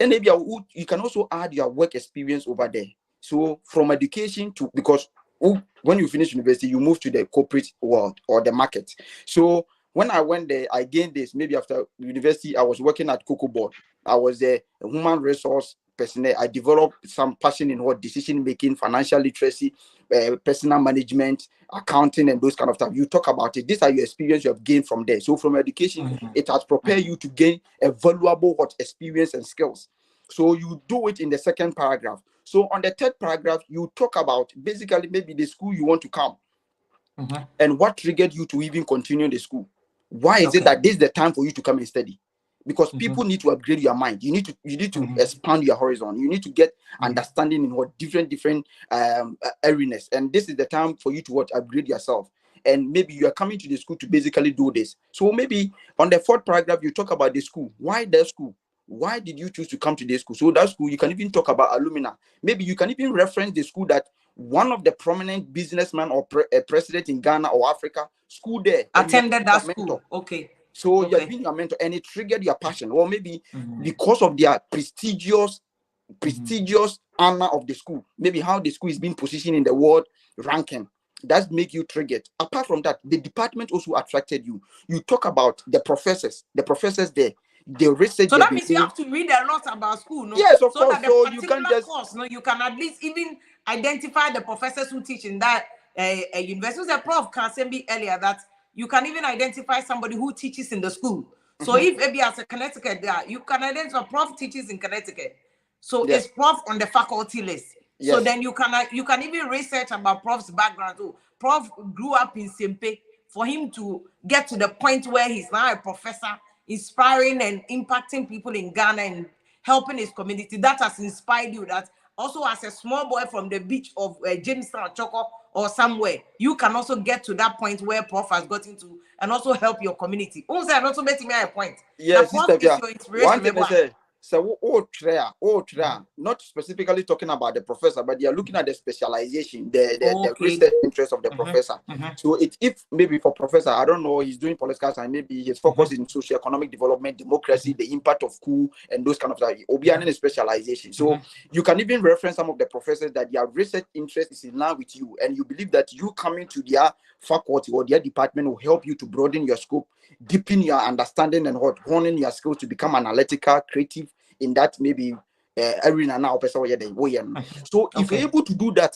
S2: And maybe you can also add your work experience over there. So from education to, because when you finish university you move to the corporate world or the market. So when I went there, I gained this. Maybe after university, I was working at Cocoa Board. I was a human resource person. I developed some passion in what decision making, financial literacy, personal management, accounting, and those kind of stuff. You talk about it. These are your experience you have gained from there. So from education, it has prepared you to gain a valuable experience and skills. So you do it in the second paragraph. So on the third paragraph, you talk about basically maybe the school you want to come and what triggered you to even continue the school. Why is it that this is the time for you to come and study? Because people need to upgrade your mind. You need to expand your horizon. You need to get understanding in what different arenas. And this is the time for you to upgrade yourself. And maybe you are coming to the school to basically do this. So maybe on the fourth paragraph, you talk about the school. Why the school? Why did you choose to come to this school? So that school, you can even talk about alumni. Maybe you can even reference the school that one of the prominent businessmen or president in Ghana or Africa school there
S3: attended that school. Okay.
S2: So you're being a mentor, and it triggered your passion, or maybe because of their prestigious honor of the school, maybe how the school is being positioned in the world ranking. That make you triggered. Apart from that, the department also attracted you. You talk about the professors there. The research.
S3: So that means you have to read a lot about school, no?
S2: Yes, of
S3: so
S2: course.
S3: That the
S2: so you can just
S3: course, no, you can at least even identify the professors who teach in that university. The prof can say me earlier that you can even identify somebody who teaches in the school. So if maybe as a Connecticut there, you can identify prof teaches in Connecticut. So it's prof on the faculty list. So then you can even research about prof's background too. Prof grew up in Sempe. For him to get to the point where he's now a professor, inspiring and impacting people in Ghana and helping his community, that has inspired you. That also as a small boy from the beach of Jamestown, Choco, or somewhere, you can also get to that point where Prof has gotten to and also help your community. Also, I'm also making me a point.
S2: Yes,
S3: Prof is your inspiration.
S2: One thing I say, so not specifically talking about the professor, but they are looking at the specialization, the research interest of the professor. So if maybe for professor, I don't know, he's doing political science, maybe his focus is in socio-economic development, democracy, the impact of school, and those kind of stuff. Obian is specialization. So you can even reference some of the professors that their research interest is in line with you, and you believe that you coming to their faculty or their department will help you to broaden your scope, deepen your understanding, and honing your skills to become analytical, creative in that maybe arena now. So if you're able to do that,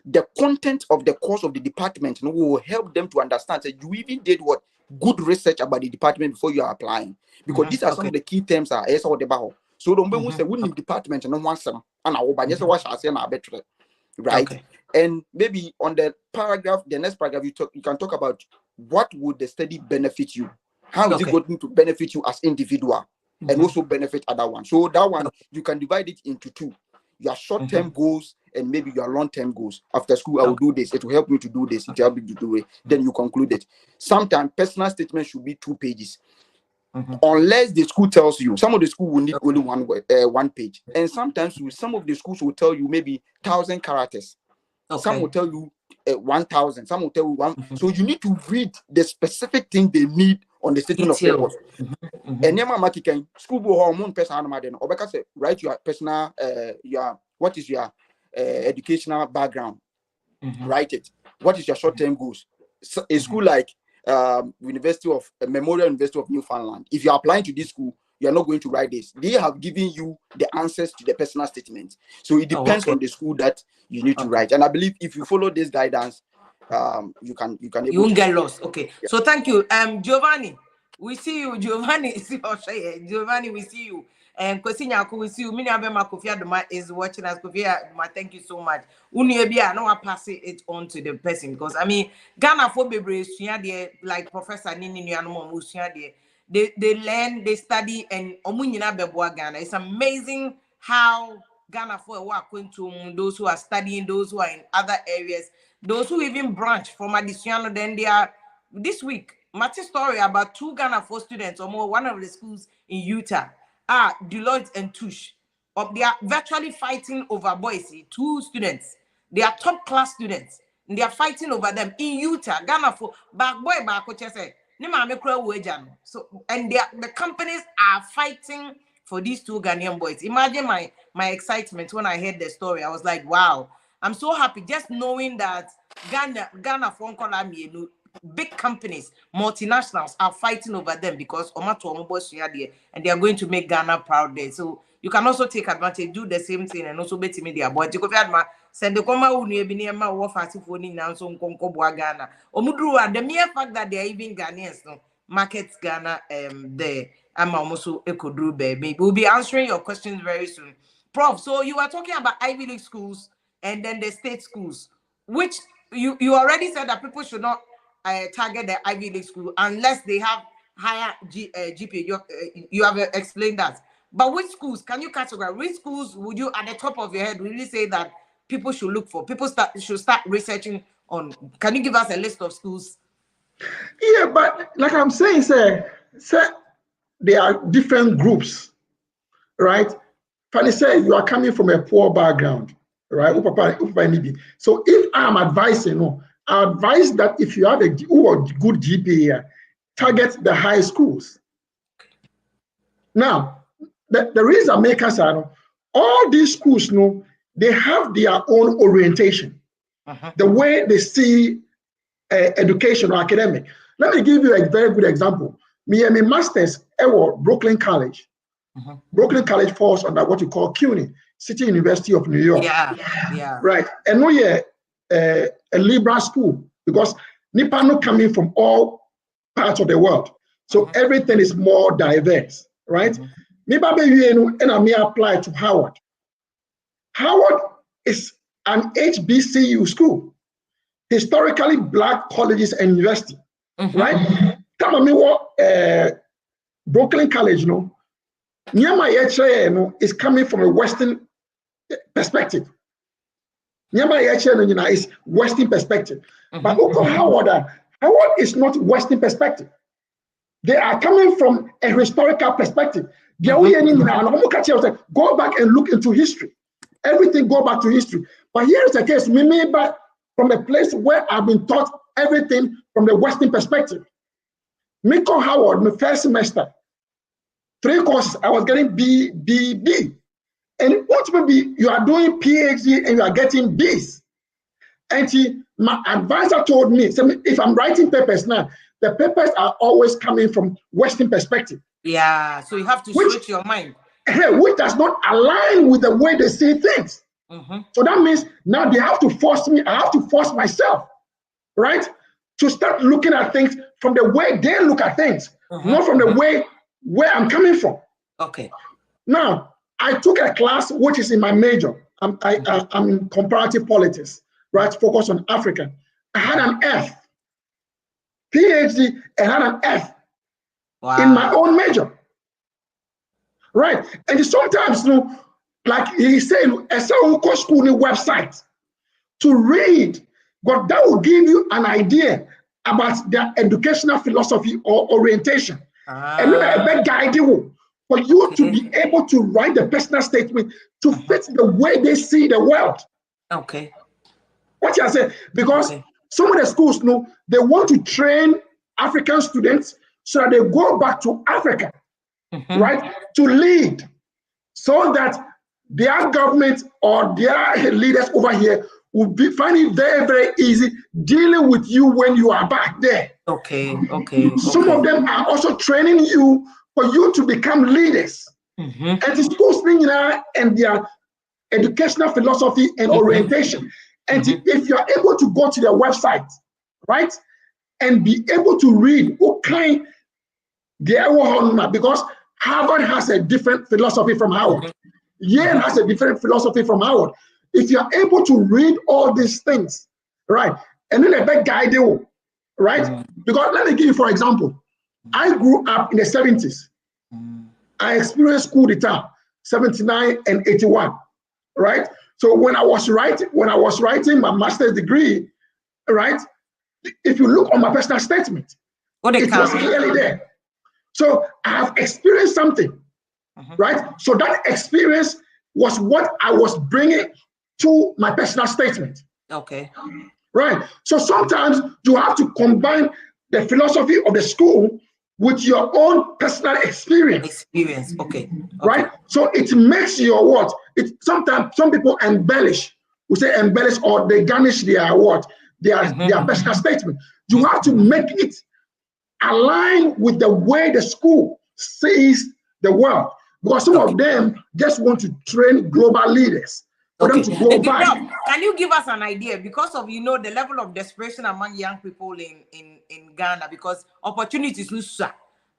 S2: the content of the course of the department will help them to understand that you even did what good research about the department before you are applying, because these are some of the key terms are so don't be say we department and no one and I will buy better, right?
S3: Okay.
S2: And maybe on the next paragraph you can talk about what would the study benefit you, how is it going to benefit you as individual and also benefit other one. So that one you can divide it into two: your short-term goals and maybe your long-term goals. After school, I will do this. It will help me to do this. It will help me to do it. Then you conclude it. Sometimes personal statement should be 2 pages. Unless the school tells you. Some of the school will need only one page. And sometimes some of the schools will tell you maybe 1,000 characters. Some will tell you 1,000. Some will tell you 1. So you need to read the specific thing they need on the statement of purpose. And then school hormone personal or because write your personal what is your educational background. Write it. What is your short-term goals? So a school like Memorial University of Newfoundland, if you're applying to this school, you're not going to write this. They have given you the answers to the personal statement. So it depends on the school that you need to write. And I believe if you follow this guidance, you won't
S3: get lost. Okay. Yeah. So thank you. Giovanni, we see you. Giovanni, Giovanni, we see you. And Kwesinya, we see you. Miniabema Kofi Adoma is watching us. Kofi Adoma, thank you so much. I know I pass it on to the person because I mean Ghana for baby like Professor Nini Nuano they learn, they study, and Omunyina Beboa Ghana. It's amazing how Ghana for work to those who are studying, those who are in other areas, those who even branch from Adiciano. Then they are this week. Matty story about 2 Ghana for students or more, one of the schools in Utah. Deloitte and Touche. They are virtually fighting over boys. 2 students. They are top class students. And they are fighting over them in Utah. Ghana for back boy back what you say. So and the companies are fighting for these 2 Ghanaian boys. Imagine my excitement when I heard the story. I was like, wow, I'm so happy just knowing that Ghana for big companies, multinationals are fighting over them because and they are going to make Ghana proud there. So you can also take advantage, do the same thing, and also bet me their boy. Send the Koma Uniema Wafasi for Nina so Ghana. Omudru, the mere fact that they are even Ghanaians, no markets Ghana there. I'm almost Ekodru baby. We'll be answering your questions very soon. Prof, so you are talking about Ivy League schools and then the state schools, which you already said that people should not target the Ivy League school unless they have higher GPA. You have explained that. But which schools can you categorize? Which schools would you, at the top of your head, really say that people should look for? People should start researching on. Can you give us a list of schools?
S1: Yeah, but like I'm saying, sir, there are different groups, right? Fanny said you are coming from a poor background, right? So if I'm advising, I advise that if you have a good GPA, target the high schools. Now, the reason makers are all these schools, they have their own orientation, the way they see education or academic. Let me give you a very good example. Me and my master's at Brooklyn College. Brooklyn College falls under what you call CUNY, City University of New York.
S3: Yeah.
S1: Right. And we a liberal school because Nipano coming from all parts of the world. So everything is more diverse, right? And I may apply to Howard. Howard is an HBCU school, historically Black colleges and university, right? Tell me what Brooklyn College, Nyama is coming from a Western perspective. Nyama is Western perspective. But Howard is not Western perspective. They are coming from a historical perspective. Go back and look into history. Everything go back to history. But here is the case, but from a place where I've been taught everything from the Western perspective. Miko Howard, my first semester, 3 courses, I was getting B. And ultimately, you are doing PhD and you are getting Bs. And my advisor told me, if I'm writing papers now, the papers are always coming from Western perspective.
S3: Yeah, so you have to switch your mind.
S1: Which does not align with the way they see things. So that means now they have to force me, I have to force myself, right? To start looking at things from the way they look at things, not from the way where I'm coming from.
S3: Okay.
S1: Now, I took a class which is in my major. I'm in comparative politics, right? Focus on Africa. I had an F. PhD, I had an F in my own major. Right? And sometimes, you know, like he said, a school website to read, but that will give you an idea about their educational philosophy or orientation. And then I beg guide you for you to be able to write the personal statement to fit the way they see the world.
S3: Okay.
S1: What you say? Because some of the schools, you know, they want to train African students so that they go back to Africa, right, to lead, so that their government or their leaders over here will be finding it very, very easy dealing with you when you are back there.
S3: Okay.
S1: Some of them are also training you for you to become leaders. And the schools and their educational philosophy and orientation. And if you're able to go to their website, right, and be able to read, okay, because Harvard has a different philosophy from Howard. Yale has a different philosophy from Howard. If you're able to read all these things, right, and then a big guide you, right? Because let me give you, for example, I grew up in the 70s. I experienced coup d'etat, 79 and 81, right? So when I was writing my master's degree, right, if you look on my personal statement, it was clearly there. So I have experienced something, right? So that experience was what I was bringing to my personal statement.
S3: Okay.
S1: Right. So sometimes you have to combine the philosophy of the school with your own personal experience.
S3: Okay.
S1: Right. So it makes your what? Sometimes some people embellish. We say embellish, or they garnish their what? Their personal statement. You have to make it align with the way the school sees the world. Because some of them just want to train global leaders for them to go back.
S3: Can you give us an idea, because of, you know, the level of desperation among young people in Ghana, because opportunities lose.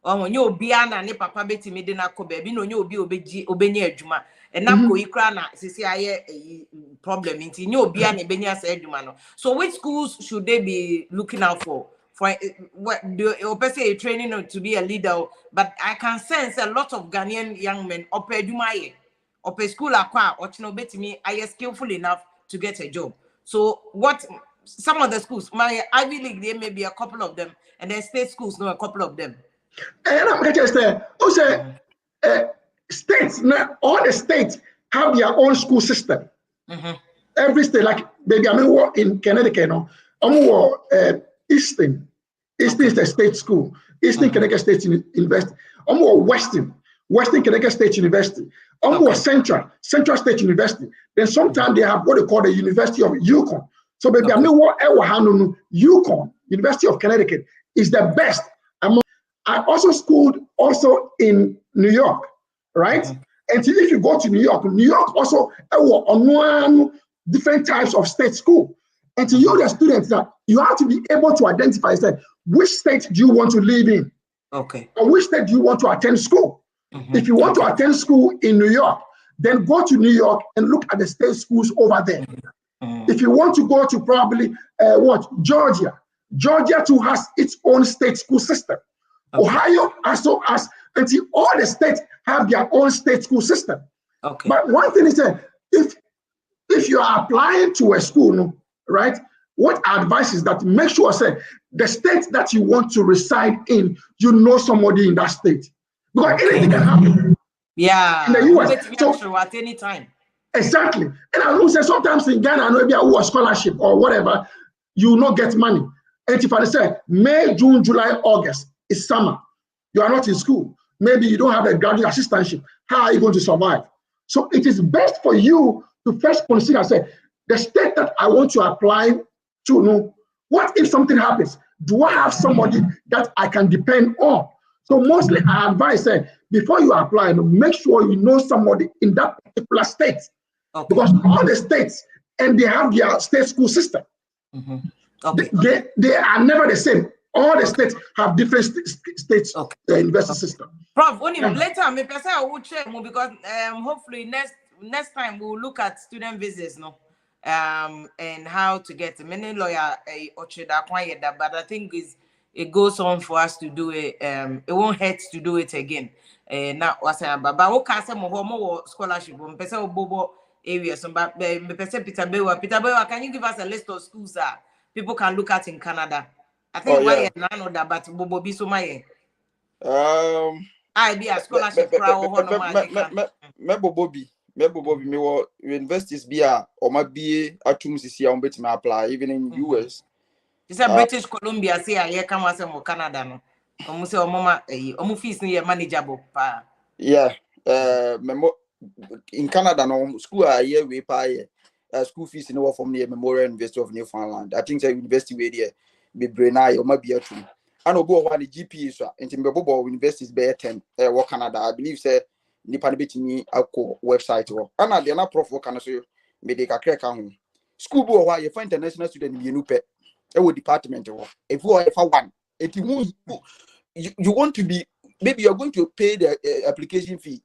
S3: When you be an papa beti medina ko baby no you be obenya adwuma enam ko ikra na sisi aye problem nti you be an ebenya sa adwuma no. So which schools should they be looking out for what do you training to be a leader? But I can sense a lot of Ghanaian young men up adwuma up school akwa or no bet me I skillful enough to get a job. So what some of the schools, my Ivy League, there may be a couple of them, and then state schools know a couple of them.
S1: And I'm just states, all the states have their own school system. Every state, like baby, I mean, in Connecticut, Eastern is the state school. Eastern Connecticut State University. Western Connecticut State University. Central State University. Then sometimes they have what they call the University of Yukon. So baby, I mean, Yukon, University of Connecticut, is the best. I also schooled also in New York, right? And if you go to New York also on different types of state school. And to you, the students, that you have to be able to identify, say, which state do you want to live in?
S3: Okay.
S1: Or which state do you want to attend school? If you want to attend school in New York, then go to New York and look at the state schools over there. If you want to go to probably Georgia too has its own state school system. Ohio also has, until all the states have their own state school system.
S3: Okay.
S1: But one thing is that if you are applying to a school, right, what advice is that make sure say the state that you want to reside in, you know somebody in that state. Because anything can happen.
S3: Yeah.
S1: In the US.
S3: So at any time.
S1: Exactly. And I will say sometimes in Ghana, maybe a scholarship or whatever, you will not get money. And if I say May, June, July, August, it's summer. You are not in school. Maybe you don't have a graduate assistantship. How are you going to survive? So it is best for you to first consider, say, the state that I want to apply to, know what if something happens? Do I have somebody that I can depend on? So mostly I advise, say, before you apply, make sure you know somebody in that particular state. Okay. Because all the states, and they have their state school system.
S3: Okay.
S1: They are never the same. all the states have different states university system.
S3: Prof, only later me person I will check more because hopefully next time we'll look at student visas, no, and how to get many lawyer but I think it goes on for us to do it. It won't hurt to do it again. Now what's but okay, say more scholarship. Person bobo areas, but person Peter Bewa, can you give us a list of schools that people can look at in Canada? I think why none of that, but bobo be so my. I be a scholarship
S2: Mebo Bobby, me wo universities be a or my BA atum sisi a umbeti apply even in US.
S3: It's a British Columbia say I come was mo Canada no. Omo say mama omo fees no manageable pa.
S2: Yeah, memo in Canada no school a year we pay school fees no from the Memorial University of Newfoundland. I think the university we there be brain or my be atum. I know go one the GPA so into Mebo universities be 10 work Canada. I believe say nipa ne betimi akọ website wo ana de na prof wo kana so me de kakra ka ho school bo wa ye for international student bi enu pe e wo department wo if you are for one it you want to be maybe you are going to pay the application fee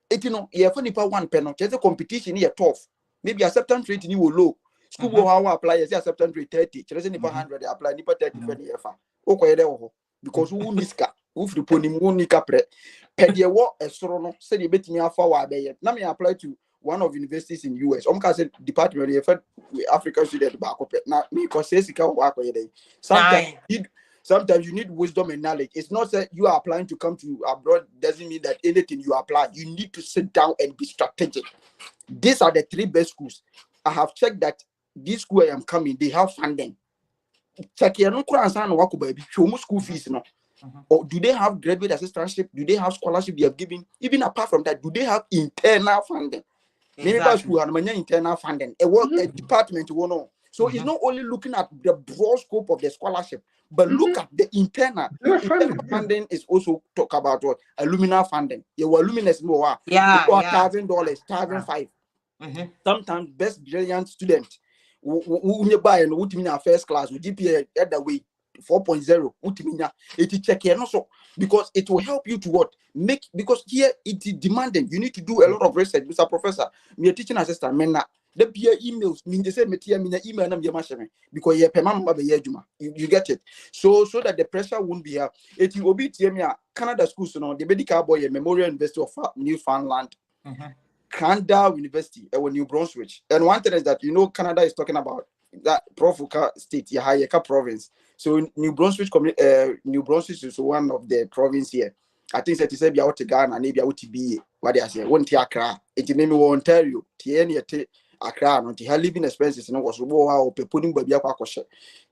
S2: it no ye for nipa one pe no the competition here tough maybe acceptance rate ni wo low school bo wa apply yes acceptance rate 30 say nipa 100 apply nipa 30 fe ni fa o ko ye de wo because who niska who free ponim who nika pre pedie wo esoro no say the betimi afa wa be na me apply to one of universities in US omka say department of African student back up na me ko say sika wa ko ye sometimes you need wisdom and knowledge. It's not that you are applying to come to abroad doesn't mean that anything you apply you need to sit down and be strategic. These are the 3 best schools. I have checked that this school I am coming they have funding. Check here no kura no wako baby show school fees no. Or do they have graduate assistantship? Do they have scholarship they have given? Even apart from that, do they have internal funding? Many school have internal funding. A department will know. So it's not only looking at the broad scope of the scholarship, but look at the internal. Funding is also talk about what alumni funding. You were luminous more. $1,000, $1,500. Sometimes best brilliant student who buy and would mean first class with GPA at the way. 4.0 ultimina it check here also because it will help you to what make because here it is demanding you need to do a lot of research. Mr. Professor, me a teaching assistant mena the peer emails mean they say me email na me machine because ye pema be juma you get it so that the pressure won't be here. It will be Canada schools no the medical boy Memorial University of Newfoundland, Canada University New Brunswick, and one thing is that Canada is talking about that Profuka state Yahayeka province. So New Brunswick is one of the province here. I think that is be out to Ghana and maybe out to be what they say one Accra. It name Ontario TN Accra no her living expenses no was wow putting baby akwa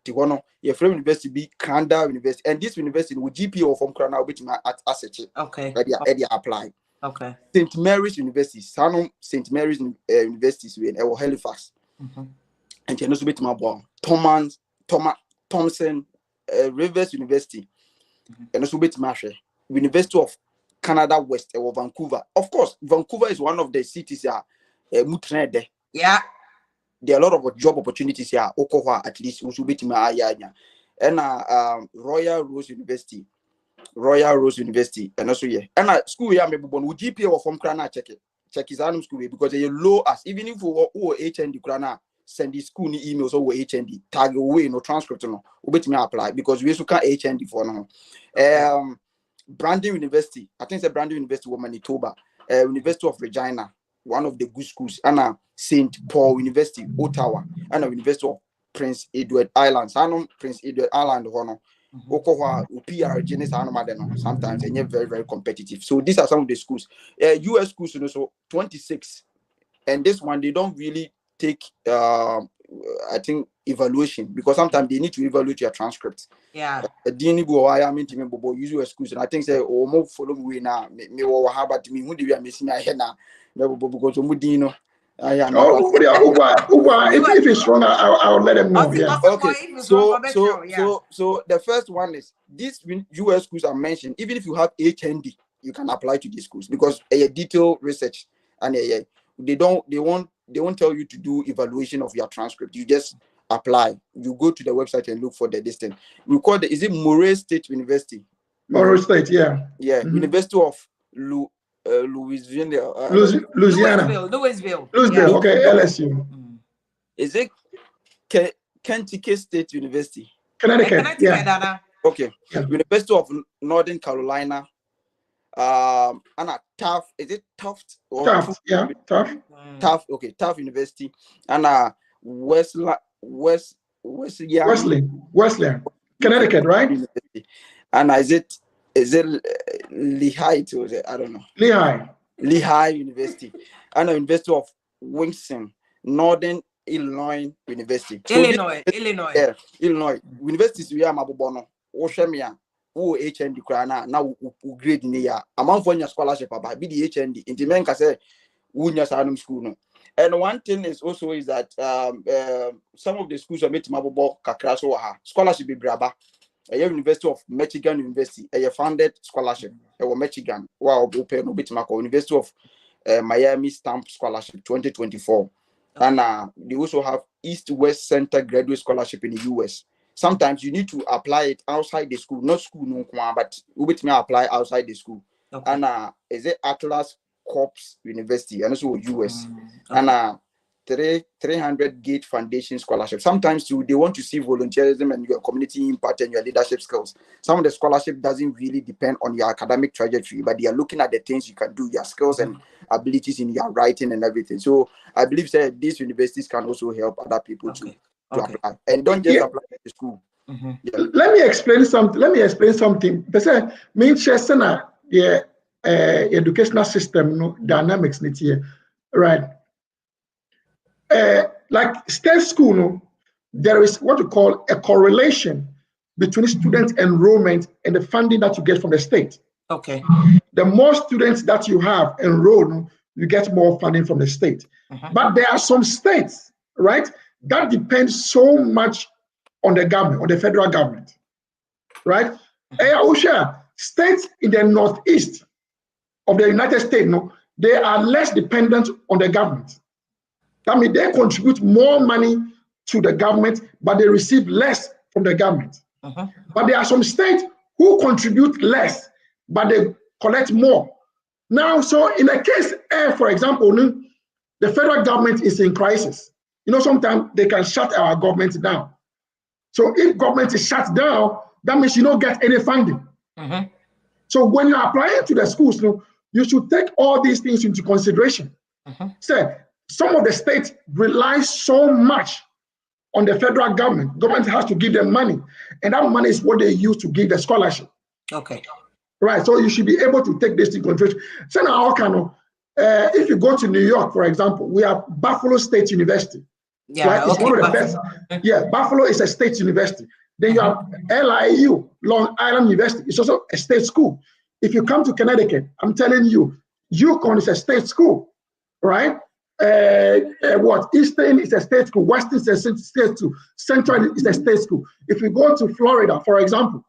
S2: Tigono your friend university be Canada University and this university with GPO from Crown which my asset ready apply.
S3: Okay.
S2: St. Mary's University, St. Mary's University in Halifax. And you know so bit my boy Thompson Rivers University and also bit Marshall University of Canada West or Vancouver. Of course, Vancouver is one of the cities there.
S3: Yeah,
S2: there are a lot of job opportunities here. Okoha at least also bit my and Royal Rose University, and also and school here maybe born with GPA or from Krana check his annual school because they low as even if we HND Krana. Send the school ni emails over HND tag away no transcript no obet me apply because we also can HND for now. Brandon University, I think it's a Brandon University of Manitoba, University of Regina, one of the good schools, and St. Paul University, Ottawa, and University of Prince Edward Islands. I know Prince Edward Island hono Okowa PR Genesis sometimes and they're very, very competitive. So these are some of the schools. US schools, so 26. And this one they don't really take I think evaluation because sometimes they need to evaluate your transcripts.
S3: Yeah.
S2: I mean to use excuse and I think say or more follow me now me how about me who do we missing my head now because Mudino
S1: if it's wrong I'll let them know. Yeah.
S2: Okay. So the first one is these US schools are mentioned. Even if you have HND, you can apply to these schools because a detailed research and they won't tell you to do evaluation of your transcript. You just apply. You go to the website and look for the distance. We call is it Murray State University?
S1: Murray State, yeah.
S2: Yeah, University of Louisiana.
S1: Louisiana.
S3: Louisville.
S1: Yeah. Okay, LSU.
S2: Is it Kentucky State University?
S1: Connecticut, yeah.
S2: Okay. Yeah. University of Northern Carolina. And Taft, is it Taft?
S1: Taft, yeah, Taft.
S2: Taft, okay, Taft University. And Wesleyan,
S1: Connecticut, right?
S2: University. And is it Lehigh too? I don't know. Lehigh University. And the University of Winston, Northern Illinois University.
S3: Illinois.
S2: Yeah, Illinois. Universities we are Mabubono. Oshemia. HND krana now grade in the year. Among for your scholarship about be the HND. In the men can say Wunya school. No. And one thing is also is that some of the schools are made Mabubo Kakraso scholarship be Braba. A University of Michigan University, a funded scholarship, Michigan, wow, open Bitmako, University of Miami Stamp Scholarship 2024. And they also have East-West Center Graduate Scholarship in the US. Sometimes you need to apply it outside the school, not school, no, but you may apply outside the school. Okay. And is it Atlas Corps University, and also US, okay. And 300 Gate Foundation Scholarship. Sometimes they want to see volunteerism and your community impact and your leadership skills. Some of the scholarship doesn't really depend on your academic trajectory, but they are looking at the things you can do, your skills and abilities in your writing and everything. So I believe that these universities can also help other people to apply. And don't just apply to school.
S1: Yeah. Let me explain something. Because Manchester, the educational system, no dynamics, right? Like state school, no, there is what we call a correlation between student enrollment and the funding that you get from the state.
S3: Okay.
S1: The more students that you have enrolled, you get more funding from the state. But there are some states, right, that depend so much on the government, on the federal government, right? States in the northeast of the United States, no, they are less dependent on the government. That means they contribute more money to the government, but they receive less from the government. But there are some states who contribute less, but they collect more. Now, so in a case, for example, the federal government is in crisis. You know, sometimes they can shut our government down. So if government is shut down, that means you don't get any funding. So when you're applying to the schools, you should take all these things into consideration. So some of the states rely so much on the federal government. Government has to give them money, and that money is what they use to give the scholarship.
S3: Okay.
S1: Right. So you should be able to take this into consideration. So now, if you go to New York, for example, we have Buffalo State University.
S3: Yeah,
S1: right? It's one of the best. Yeah, Buffalo is a state university. Then you have LIU, Long Island University. It's also a state school. If you come to Connecticut, I'm telling you, UConn is a state school, right? Eastern is a state school, Western is a state school, Central is a state school. If you go to Florida, for example,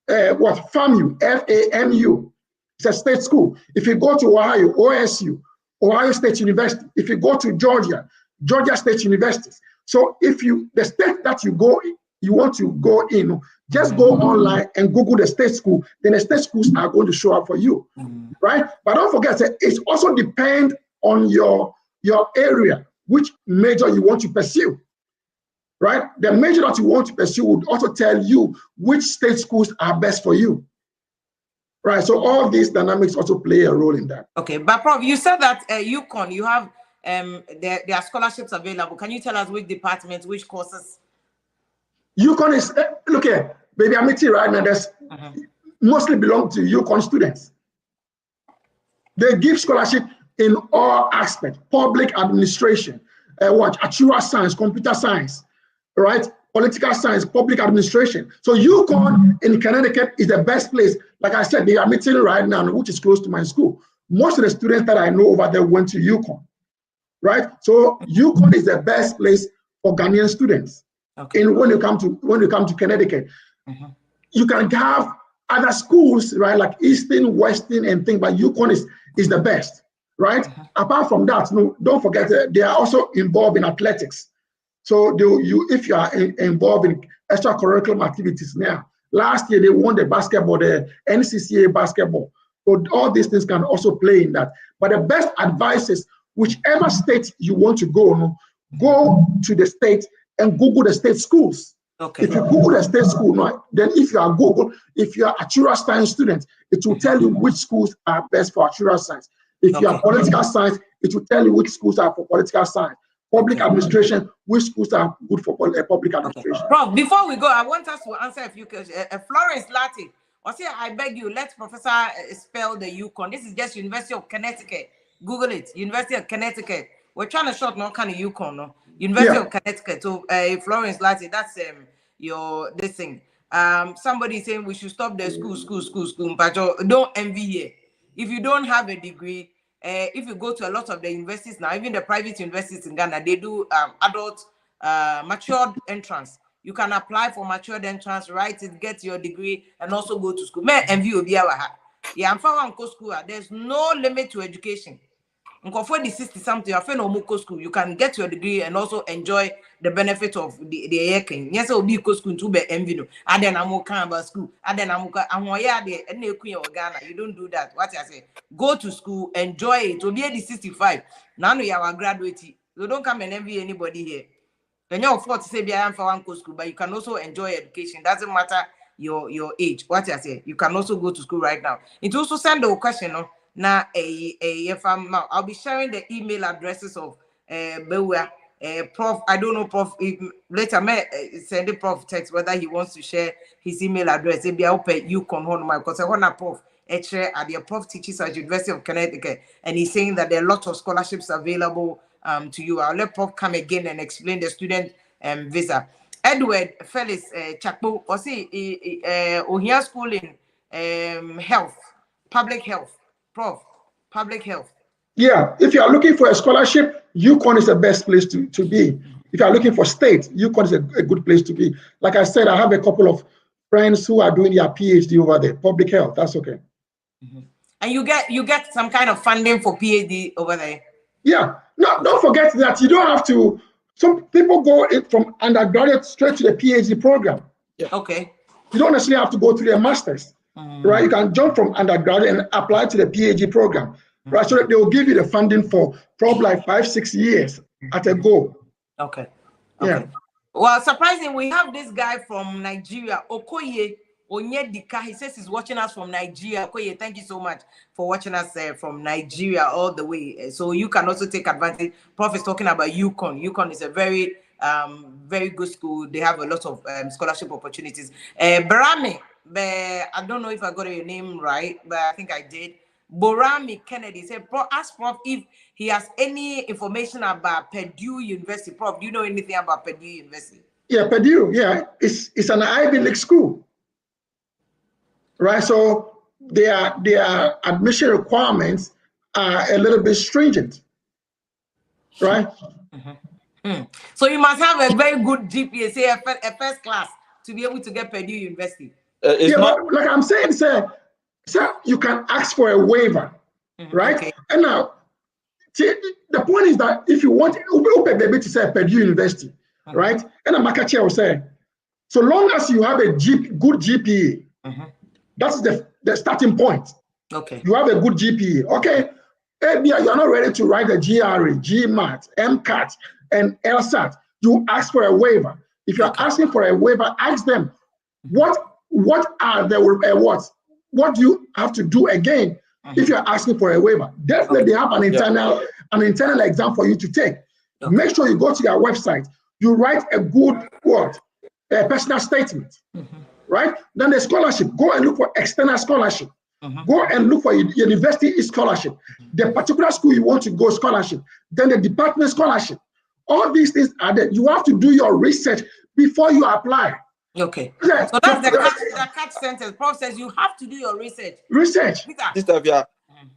S1: FAMU, FAMU, it's a state school. If you go to Ohio, OSU, Ohio State University. If you go to Georgia, Georgia State University. So if the state that you want to go in, just go online and Google the state school, then the state schools are going to show up for you, right? But don't forget that it also depends on your area, which major you want to pursue, right? The major that you want to pursue would also tell you which state schools are best for you, right? So all these dynamics also play a role in that.
S3: Okay, but Prof, you said that UConn, you have there are scholarships available. Can you tell us which departments, which courses? UConn
S1: is, look here, baby, I'm meeting right now, there's mostly belong to UConn students. They give scholarship in all aspects, public administration, actuarial science, computer science, right? Political science, public administration. So UConn in Connecticut is the best place. Like I said, they are meeting right now, which is close to my school. Most of the students that I know over there went to UConn, right? So UConn is the best place for Ghanaian students. Okay. And when you come to Connecticut, you can have other schools, right? Like Eastern, Western, and things, but UConn is the best. Right? Apart from that, don't forget they are also involved in athletics. So if you are involved in extracurricular activities now, last year they won the basketball, the NCCA basketball. So all these things can also play in that. But the best advice is whichever state you want to go to the state and Google the state schools.
S3: Okay.
S1: If you Google the state school, then if you are Achura science student, it will tell you which schools are best for Achura science. If you are political science, it will tell you which schools are for political science. Public administration, which schools are good for public administration.
S3: Prof, before we go, I want us to answer a few questions. Florence Latte, I beg you, let Professor spell the Yukon. This is just University of Connecticut. Google it, University of Connecticut. We're trying to short no kind of Yukon, no? University of Connecticut. So Florence Latte, that's this thing. Somebody saying we should stop the school, but don't envy here. If you don't have a degree, if you go to a lot of the universities now, even the private universities in Ghana, they do adult matured entrance. You can apply for matured entrance, write it, get your degree, and also go to school. Yeah, I'm from school. There's no limit to education. For the 60 something, school, you can get your degree and also enjoy the benefit of the air king. Yes, I'll be school to be envino. And then I'm about school. And then I'm Ghana. You don't do that. What I say, go to school, enjoy it. To be at the 65. Now you are graduate. So don't come and envy anybody here. Then you're afford to say be I am for one school, but you can also enjoy education. Doesn't matter your age. What I say, you can also go to school right now. It also send a question. Now, I'll be sharing the email addresses of Bewa, Prof. I don't know, Prof. If later may send the Prof text whether he wants to share his email address. Maybe I'll pay you con because I want a Prof. At the Prof teaches at University of Connecticut, and he's saying that there are a lot of scholarships available to you. I'll let Prof come again and explain the student visa. Edward Felix Chakpo, or say Ohia School in health, public health. Prof, public health.
S1: Yeah, if you are looking for a scholarship, UConn is the best place to be. If you are looking for state, UConn is a good place to be. Like I said, I have a couple of friends who are doing their PhD over there. Public health, that's okay.
S3: And you get some kind of funding for PhD over there.
S1: Yeah, no, don't forget that you don't have to. Some people go from undergraduate straight to the PhD program.
S2: Yeah.
S3: Okay.
S1: You don't necessarily have to go through a master's. Right, you can jump from undergraduate and apply to the PhD program. Right, so they will give you the funding for probably like 5-6 years at a go.
S3: Okay.
S1: Yeah.
S3: Well, surprisingly, we have this guy from Nigeria, Okoye Onyedika. He says he's watching us from Nigeria. Okoye, thank you so much for watching us from Nigeria all the way. So you can also take advantage. Prof is talking about UConn. UConn is a very good school. They have a lot of scholarship opportunities. Barami. But I don't know if I got your name right, but I think I did. Borami Kennedy said, ask Prof if he has any information about Purdue University. Prof, do you know anything about Purdue University?
S1: Yeah, Purdue, yeah. It's an Ivy League school. Right? So their admission requirements are a little bit stringent. Right?
S3: So you must have a very good GPA, say a first class, to be able to get Purdue University.
S1: Like I'm saying, sir, you can ask for a waiver, right? Okay. And now, the point is that if you want baby to say Purdue University, right? And a Makachi will say, so long as you have a good GPA, that's the starting point.
S3: Okay.
S1: You have a good GPA, okay? Maybe you're not ready to write the GRE, GMAT, MCAT, and LSAT. You ask for a waiver. If you're asking for a waiver, ask them what are the what do you have to do again if you're asking for a waiver. Definitely they have an internal exam for you to take. Make sure you go to their website, you write a good a personal statement, right? Then the scholarship, go and look for external scholarship. Go and look for university scholarship, the particular school you want to go scholarship, then the department scholarship. All these things are there. You have to do your research before you apply.
S3: Okay. So that's the catch sentence. Prof says you have to do your research.
S1: Research.
S2: Sister Via,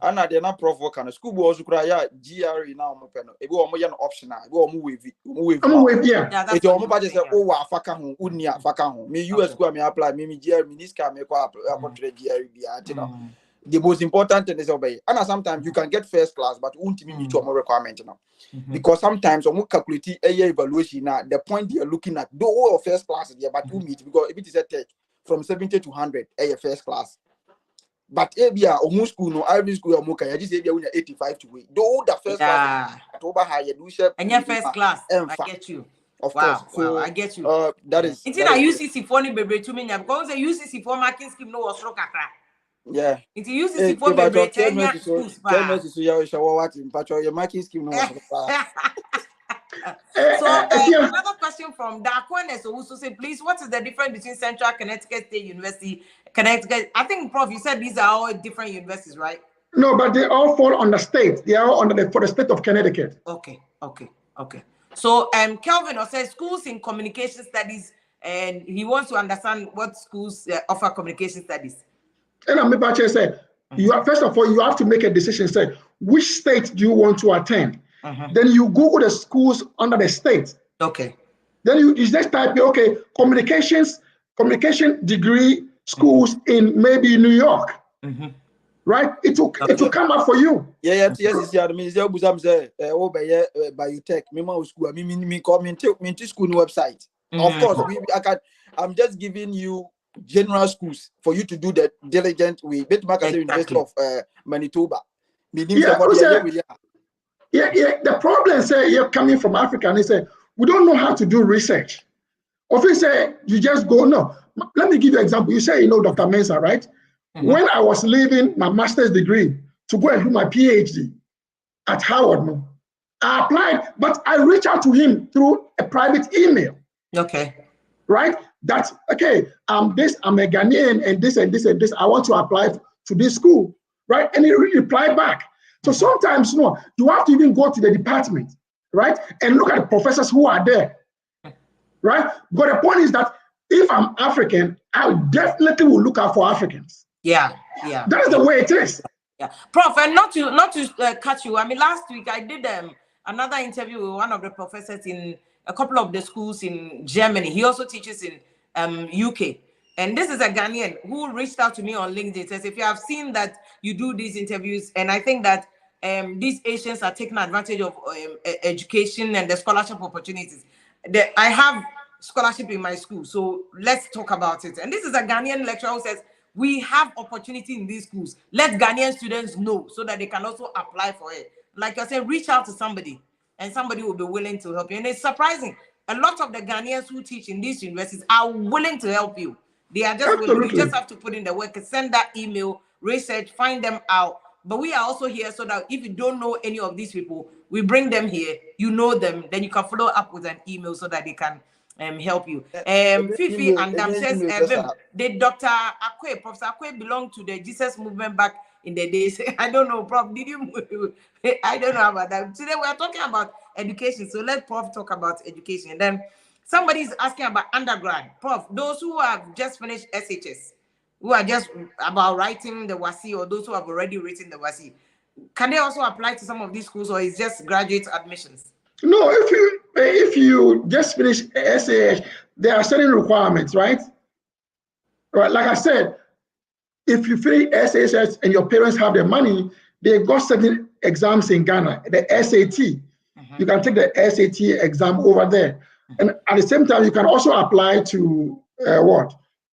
S2: Anna, they're not prof work and school was cry GRE now. It will be an optional. Go move.
S1: Yeah.
S2: It's your mobile just oh, Fakahu, Unia, Fakahu. Me US go, me apply, me GRE, Miniska, me go up, GRE, The most important thing is obey. And sometimes you can get first class, but won't meet your requirement now. Because sometimes when we calculate a evaluation, now the point you're looking at, though first class is there, but you meet because if it is a tech from 70 to 100, a first class. But Abia or school no Ivy school or Moka, I just say 85 to wait. Though the first class at over higher do share
S3: and your first class. I get you.
S2: Of course. So
S3: I get you.
S2: That is.
S3: It's in a UCC funny baby to me because the UCC for marking scheme no was
S2: yeah.
S3: It's UCC for baby 10 years.
S2: What in Patrol your marking scheme no
S3: So another question from Darkness also say, please, what is the difference between Central Connecticut State University, Connecticut? I think, Prof, you said these are all different universities, right?
S1: No, but they all fall under state. They are all under for the state of Connecticut.
S3: Okay. So Kelvin says schools in communication studies, and he wants to understand what schools offer communication studies.
S1: And I'm about to say, you have, first of all, you have to make a decision. Say, which state do you want to attend? Then you Google the schools under the state.
S3: Okay.
S1: Then you just type, okay, communication degree schools in maybe New York. Right? It will come up for you.
S2: Yes. I mean, biotech, school. I mean, community school website. Of course, I'm just giving you general schools for you to do the diligent way. Betmark University of Manitoba. The problem say you're coming from Africa and they say we don't know how to do research. Often say you just go. No, let me give you an example. You say Dr. Mensah, right? When I was leaving my master's degree to go and do my PhD at Howard, I applied, but I reached out to him through a private email.
S3: Okay.
S1: Right? That's okay. I'm a Ghanaian and this and this and this. I want to apply to this school. Right? And he replied back. So sometimes you have to even go to the department, right? And look at the professors who are there. Right? But the point is that if I'm African, I definitely will look out for Africans.
S3: Yeah.
S1: That is the way it is.
S3: Yeah, Prof, and not to cut you. I mean, last week I did another interview with one of the professors in a couple of the schools in Germany. He also teaches in UK. And this is a Ghanaian who reached out to me on LinkedIn. Says, if you have seen that you do these interviews, and I think that these Asians are taking advantage of education and the scholarship opportunities. I have scholarship in my school, so let's talk about it. And this is a Ghanaian lecturer who says, we have opportunity in these schools. Let Ghanaian students know so that they can also apply for it. Like I said, reach out to somebody and somebody will be willing to help you. And it's surprising. A lot of the Ghanaians who teach in these universities are willing to help you. They are just willing. You just have to put in the work, send that email, research, find them out. But we are also here so that if you don't know any of these people, we bring them here, you know them, then you can follow up with an email so that they can help you. Fifi and says, did Dr. Akwe, Professor Akwe belong to the Jesus movement back in the days? I don't know, Prof. Did you? I don't know about that. Today we are talking about education, so let Prof talk about education. And then somebody is asking about undergrad. Prof, those who have just finished SHS, who are just about writing the WASI, or those who have already written the WASI, can they also apply to some of these schools, or is just graduate admissions?
S1: No, if you just finish SAH, there are certain requirements, right? Right. Like I said, if you finish SAH and your parents have the money, they've got certain exams in Ghana, the SAT. You can take the SAT exam over there. And at the same time, you can also apply to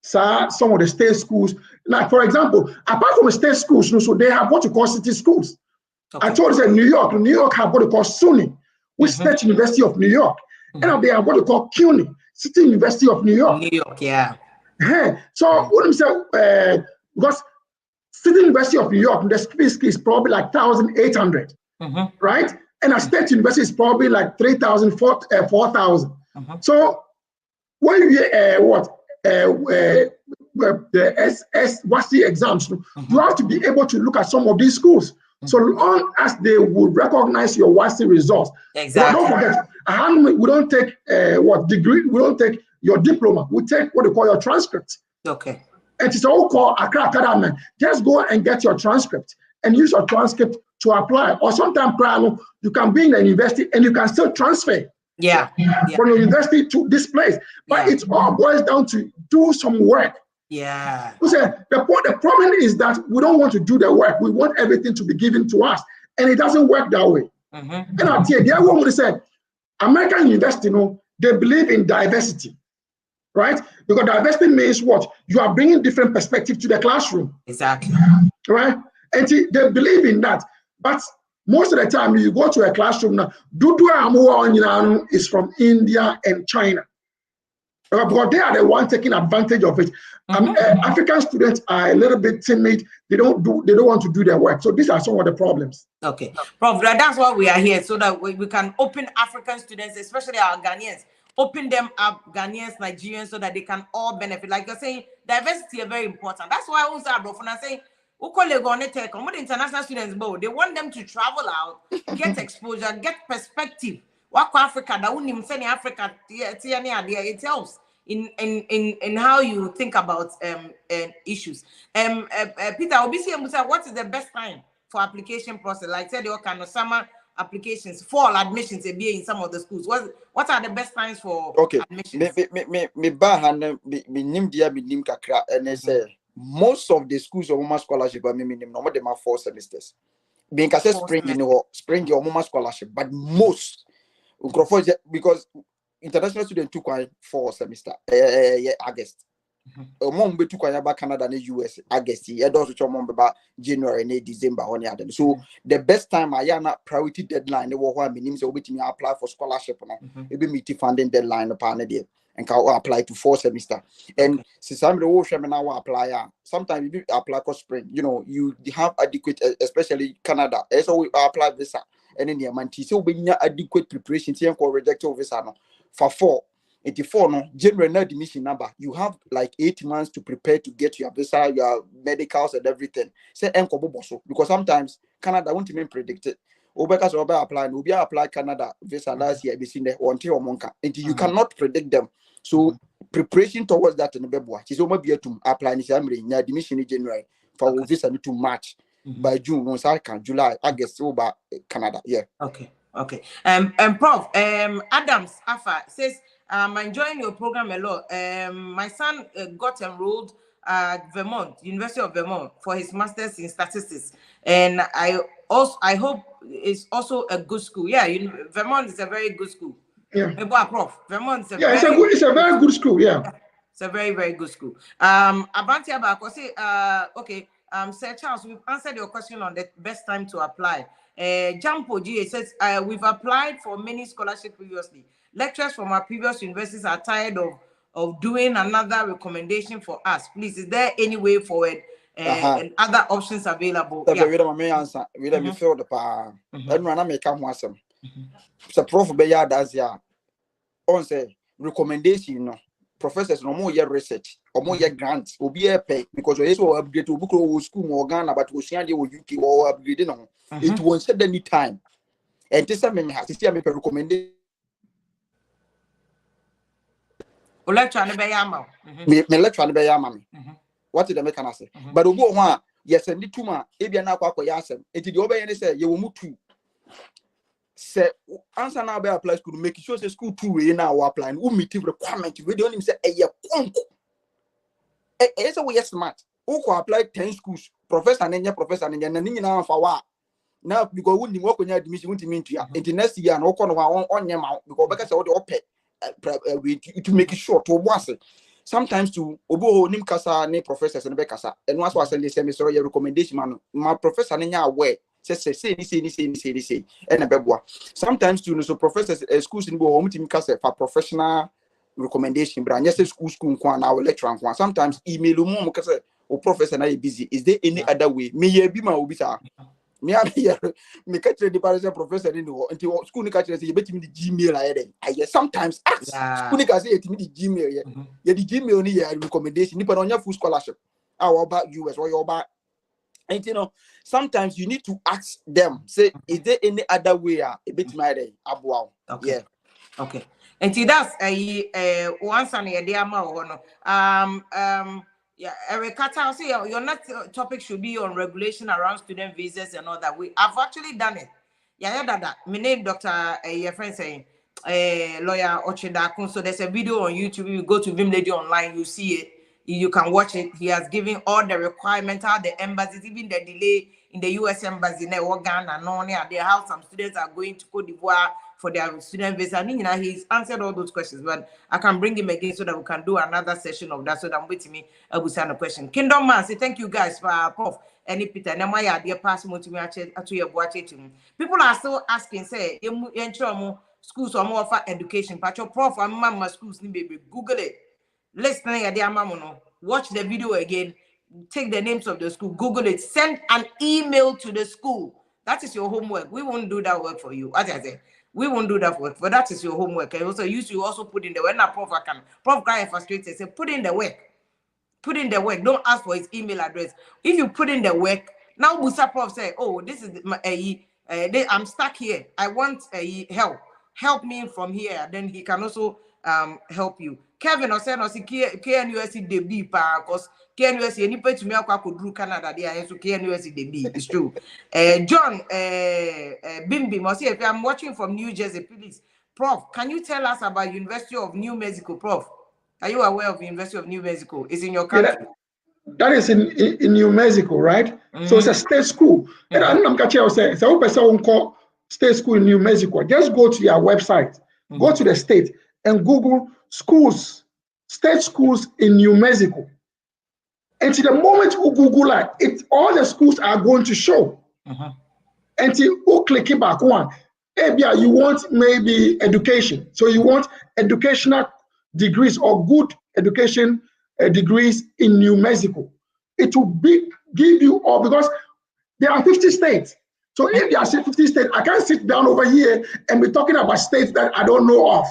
S1: some of the state schools. Like, for example, apart from the state schools, so they have what you call city schools. Okay. I told you that New York have what they call SUNY, which State University of New York. And they have what they call CUNY, City University of New York.
S3: New York, yeah.
S1: So what I'm saying, because City University of New York, the fees is probably like 1,800, right? And a state university is probably like 3,000, 4,000. So when you what's the exams? You have to be able to look at some of these schools. So long as they will recognize your WASI results.
S3: Exactly.
S1: But don't forget, we don't take degree, we don't take your diploma, we take what they call your transcript.
S3: Okay.
S1: And it's all called Accra Academy. Just go and get your transcript and use your transcript to apply. Or sometimes you can be in the university and you can still transfer.
S3: Yeah.
S1: From your university to this place. But it all boils down to do some work
S3: Yeah.
S1: So the problem is that we don't want to do the work. We want everything to be given to us, and it doesn't work that way. And I tell you, the other one said, American university, they believe in diversity, right? Because diversity means what? You are bringing different perspectives to the classroom.
S3: Exactly.
S1: Right? And they believe in that. But most of the time, you go to a classroom now, Dudu is from India and China. Because they are the one taking advantage of it. African students are a little bit timid. They don't want to do their work. So these are some of the problems.
S3: Okay, Prof, that's why we are here, so that we can open African students, especially our Ghanaians, open them up, Ghanaians, Nigerians, so that they can all benefit. Like you're saying, diversity is very important. That's why I also have Prof, and I say, international students, they want them to travel out, get exposure, get perspective. What Africa, that wouldn't send Africa, it helps in how you think about issues. Peter, obviously, what is the best time for application process? Like said, all kind of summer applications, fall admissions in some of the schools. What are the best times for admissions?
S2: Most of the schools of women's scholarship are no them are 4 semesters. Being spring spring your women's scholarship, but most because international students took 4 semester August. Mom be took Canada and US August. Yeah, those which are January and December on the other. So the best time I am not priority deadline. They were meaning so me apply for scholarship it be meet funding deadline upon it and can apply to 4 semester. And since I'm the ocean now apply, sometimes you apply for spring. You have adequate, especially Canada. So we apply visa and then the month. So we need adequate preparation. See, reject visa for 4. 84 no general admission number. You have like 8 months to prepare to get your visa, your medicals and everything. Say because sometimes Canada won't even predict it. Because apply Canada visa last year, until until you cannot predict them. So preparation towards that in the Bebwa. She's over here to apply in admission in January for visa to March. By June, no, July, August, over Canada. Yeah.
S3: Okay. Prof, Adams Afa says, I'm enjoying your program a lot. My son got enrolled at Vermont, University of Vermont, for his master's in statistics, and I hope it's also a good school. Yeah, Vermont is a very good school.
S1: Yeah,
S3: Prof, Vermont is
S1: it's a very good school. Yeah,
S3: it's a very, very good school. Abanti Abako say, okay. Sir Charles, we've answered your question on the best time to apply. Jampo GA says, we've applied for many scholarships previously. Lecturers from our previous universities are tired of doing another recommendation for us. Please, is there any way forward and other options available?
S2: Yeah. Me feel the power. And make come once. So Prof. Bayard as ya on say recommendation, professors no more year research or more year grants will be a pay because we also upgrade to book school or Ghana, but we see UK or upgrading on it won't set any time. And this something has to see me recommendation.
S3: Lecture and Bayama.
S2: Me lecture and Bayama. What did the mechanic say? But one, yes, and the tuma, Ebiana Quaco Yasem, and the obey say you will move to. Say answer now by apply school make sure say school 2 we now apply and meet requirement we don't even say a year so we smart who can apply 10 schools professor and now for what now because we work on admission won't mean to the next year no corner on your mouth because because all the to make it short to once sometimes to obo nim kasa ne professors and bekasa and once was send say sorry recommendation man my professor nya aware say and a beboa sometimes to so professors schools in bo team kasa for professional recommendation but yes school kwa na lecture kwa sometimes email mo kasa o professor na busy is there any other way me ye bi ma obi sa me am here me catch the parents professor in the until school ni catch say you bet me the Gmail I sometimes school ni say you the Gmail yeah the Gmail ni yeah recommendation ni pa on your full scholarship about US or your about and sometimes you need to ask them say is there any other way a bit my abuaw yeah
S3: okay and that's once and a day yeah, Erica, I'll say your next topic should be on regulation around student visas and all that. I've actually done it. Yeah, that. My name Dr. Your friend saying lawyer Ochidakun. So there's a video on YouTube. You go to Vim Lady online, you see it. You can watch it. He has given all the requirements, how the embassies, even the delay in the U.S. embassy, Ghana, how some students are going to Cote d'Ivoire for their student visa. He's answered all those questions, but I can bring him again so that we can do another session of that. So that I'm waiting me, I will send a question. Kingdom Man, say thank you guys for Prof. Any Peter, and my idea pass to me. People are still asking, say, schools or more for education. But your Prof, I'm mama schools, baby, Google it. Listen, watch the video again. Take the names of the school, Google it, send an email to the school. That is your homework. We won't do that work for you. As I said, we won't do that work, but that is your homework. And also, you also put in the work. Now, Prof cry frustrated. Say, put in the work. Put in the work. Don't ask for his email address. If you put in the work, now Musa Prof say, oh, this is I'm stuck here. I want help. Help me from here. Then he can also help you. Kevin or said, KNUSC DB because KNUSC any pay to me could do Canada there, so KNUSC DB. It's true. John Bimbi must say, if I'm watching from New Jersey, please. Prof, can you tell us about University of New Mexico, Prof? Are you aware of the University of New Mexico? It's in your country.
S1: That is in New Mexico, right? So it's a state school. And I'm going to say, state school in New Mexico. Just go to your website, go to the state, and Google schools, state schools in New Mexico. And to the moment you Google it, all the schools are going to show. And you click it back one. Maybe you want maybe education. So you want educational degrees or good education degrees in New Mexico. It will give you all, because there are 50 states. So if there are 50 states, I can't sit down over here and be talking about states that I don't know of.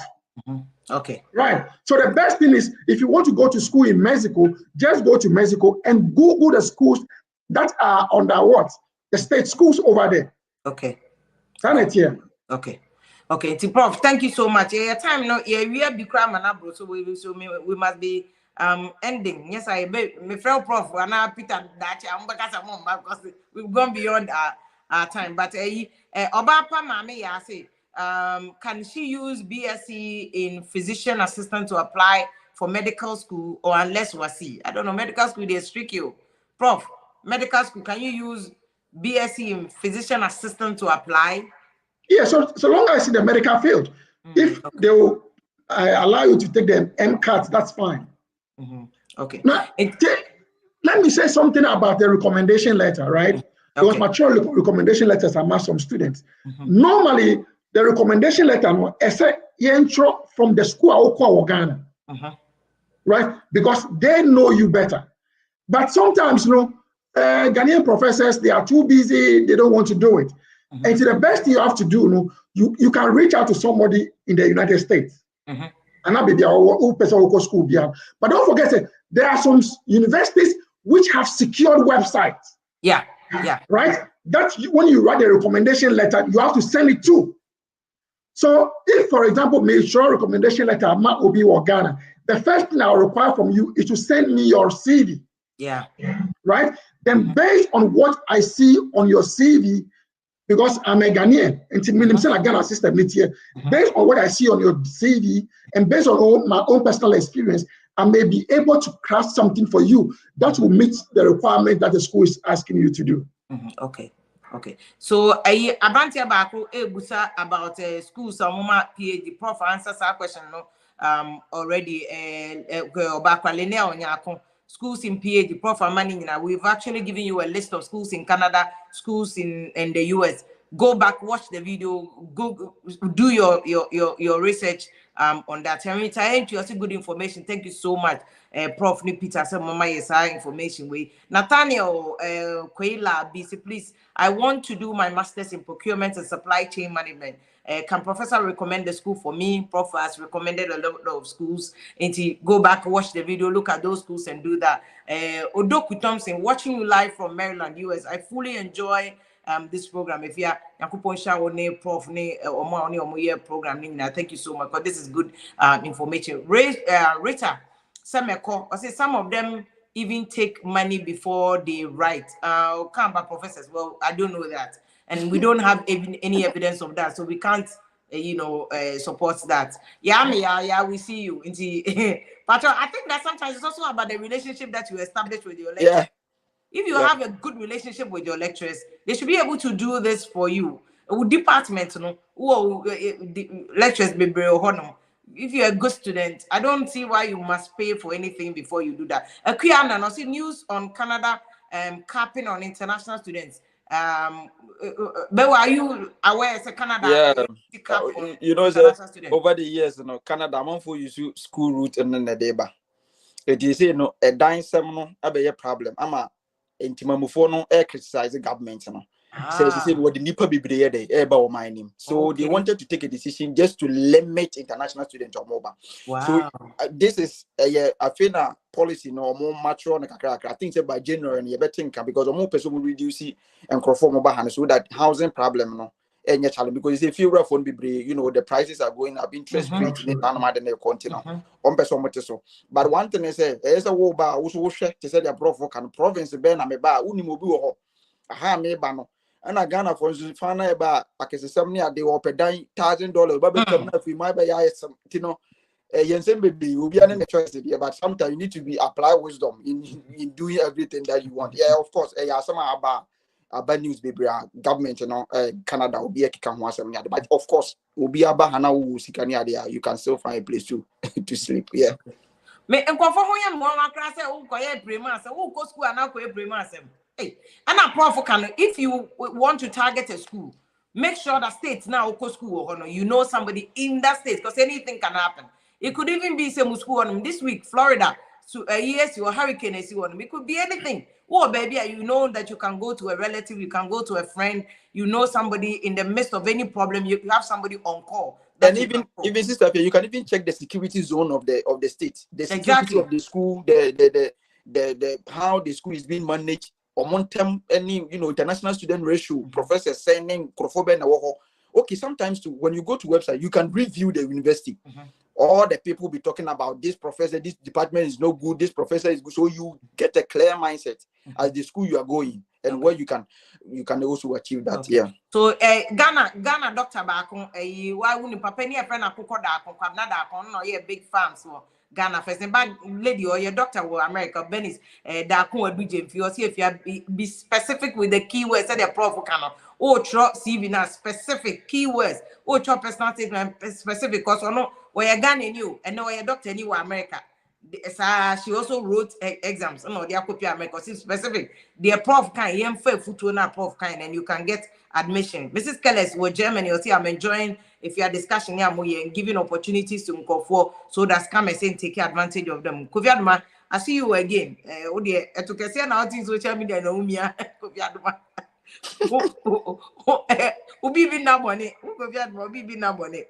S3: Okay.
S1: Right. So the best thing is, if you want to go to school in Mexico, just go to Mexico and Google the schools that are under what? The state schools over there.
S3: Okay.
S1: Here.
S3: Okay. Okay. Prof, thank you so much. Time now, we are big crime and so we must be ending. Yes, I me friend Prof and I Peter that because we've gone beyond our time. But Obapa Mami ya say, can she use BSc in physician assistant to apply for medical school, or unless wasi? I don't know, medical school they strict you. Prof, medical school, can you use BSc in physician assistant to apply?
S1: Yeah, so long as in the medical field, if they will allow you to take the MCAT, that's fine.
S3: Okay.
S1: Now, let me say something about the recommendation letter, right? Because mature recommendation letters are marked from students. Normally, the recommendation letter is intro from the school Ghana, right? Because they know you better. But sometimes, Ghanaian professors, they are too busy, they don't want to do it. And so the best thing you have to do, you can reach out to somebody in the United States. And that be the school. But don't forget, there are some universities which have secured websites.
S3: Yeah.
S1: Right? That's when you write a recommendation letter, you have to send it to. So if, for example, major recommendation letter, Obi or Ghana, the first thing I'll require from you is to send me your CV.
S3: Yeah.
S1: Right? Then based on what I see on your CV, because I'm a Ghanaian, and Ghana system, based on what I see on your CV and based on my own personal experience, I may be able to craft something for you that will meet the requirement that the school is asking you to do.
S3: Okay. So Abanti Abako Ebusa about schools Samuma PhD. Prof answers our question already. Schools in PhD, Prof Manning. We've actually given you a list of schools in Canada, schools in the US. Go back, watch the video, go do your research on that. I you also good information. Thank you so much, Prof. Peter. Some mama yes, information way. Nathaniel Quayla BC, please. I want to do my master's in procurement and supply chain management. Can Professor recommend the school for me? Prof has recommended a lot of schools. And go back, watch the video, look at those schools and do that. Odoku Thompson, watching you live from Maryland, US. I fully enjoy this program. If you are Prof program, thank you so much, because this is good information. Rita Sameko, I say some of them even take money before they write. Come back professors. Well, I don't know that. And we don't have any evidence of that. So we can't supports that. Yeah, we see you. But I think that sometimes it's also about the relationship that you establish with your lecturer.
S2: Yeah.
S3: If you have a good relationship with your lecturers, they should be able to do this for you. Department, lecturers be if you're a good student, I don't see why you must pay for anything before you do that. I see news on Canada capping on international students. But are you aware as a Canada?
S2: Yeah,
S3: Cap on
S2: international students? Over the years, Canada, I'm for you school route and then the deba. It is a dying seminal, a problem. I'm a intimamufo criticize the government. Says he said what the Nipa Biblia day about mining. So they wanted to take a decision just to limit international students on mobile.
S3: Wow.
S2: So this is I feel a policy more mature. I think by January and you better think because more person will reduce and conform mobile so that housing problem because if you phone the prices are going up, interest rate in the continent. But one thing is there's a war bar also check to say the province ben am ba unimobi ho aha me ba no and a Ghana for instance find about akese they were $1,000 but come na fi my ba ya some yensen baby will be an choice here, but sometimes you need to be apply wisdom in doing everything that you want. Yeah, of course. Some about bad news baby government, Canada will be a kick but of course will be about Hana Sikania, you can still find a place to sleep. Yeah.
S3: Me and school and hey, and a prof can if you want to target a school, make sure that states now school or you know somebody in that state because anything can happen. It could even be some school on this week, Florida. So yes, your hurricane is one. It could be anything. Oh, baby, you know that you can go to a relative, you can go to a friend, you know somebody in the midst of any problem, you have somebody on call.
S2: And even sister, you can even check the security zone of the state, the security of the school, the how the school is being managed, or term any international student ratio, professor sending okay, sometimes too, when you go to website, you can review the university. All the people be talking about this professor, this department is no good, this professor is good. So you get a clear mindset as the school you are going and where you can also achieve that. Okay. Yeah.
S3: So Ghana Dr. Bako, why wouldn't papa any friend a no yeah big fans for Ghana first and bad lady or your doctor will America Benis Dako Abidjan if you be specific with the keywords that the prof can try CV now specific keywords try personal statement specific because or no where you Ghana you and no your doctor anywhere America. She also wrote exams. No, they are copy America. Specific. The prof kind, prof kind, and you can get admission. Mrs. Kellis, we're Germany. You see, I'm enjoying if you are discussing here, and giving opportunities to go for so that's come and say take advantage of them. Kofiaduma, I see you again. Oh dear, I took a say now things social media no umia. Kofiaduma. Ubi bin na money. Kofiaduma, ubi bin na money.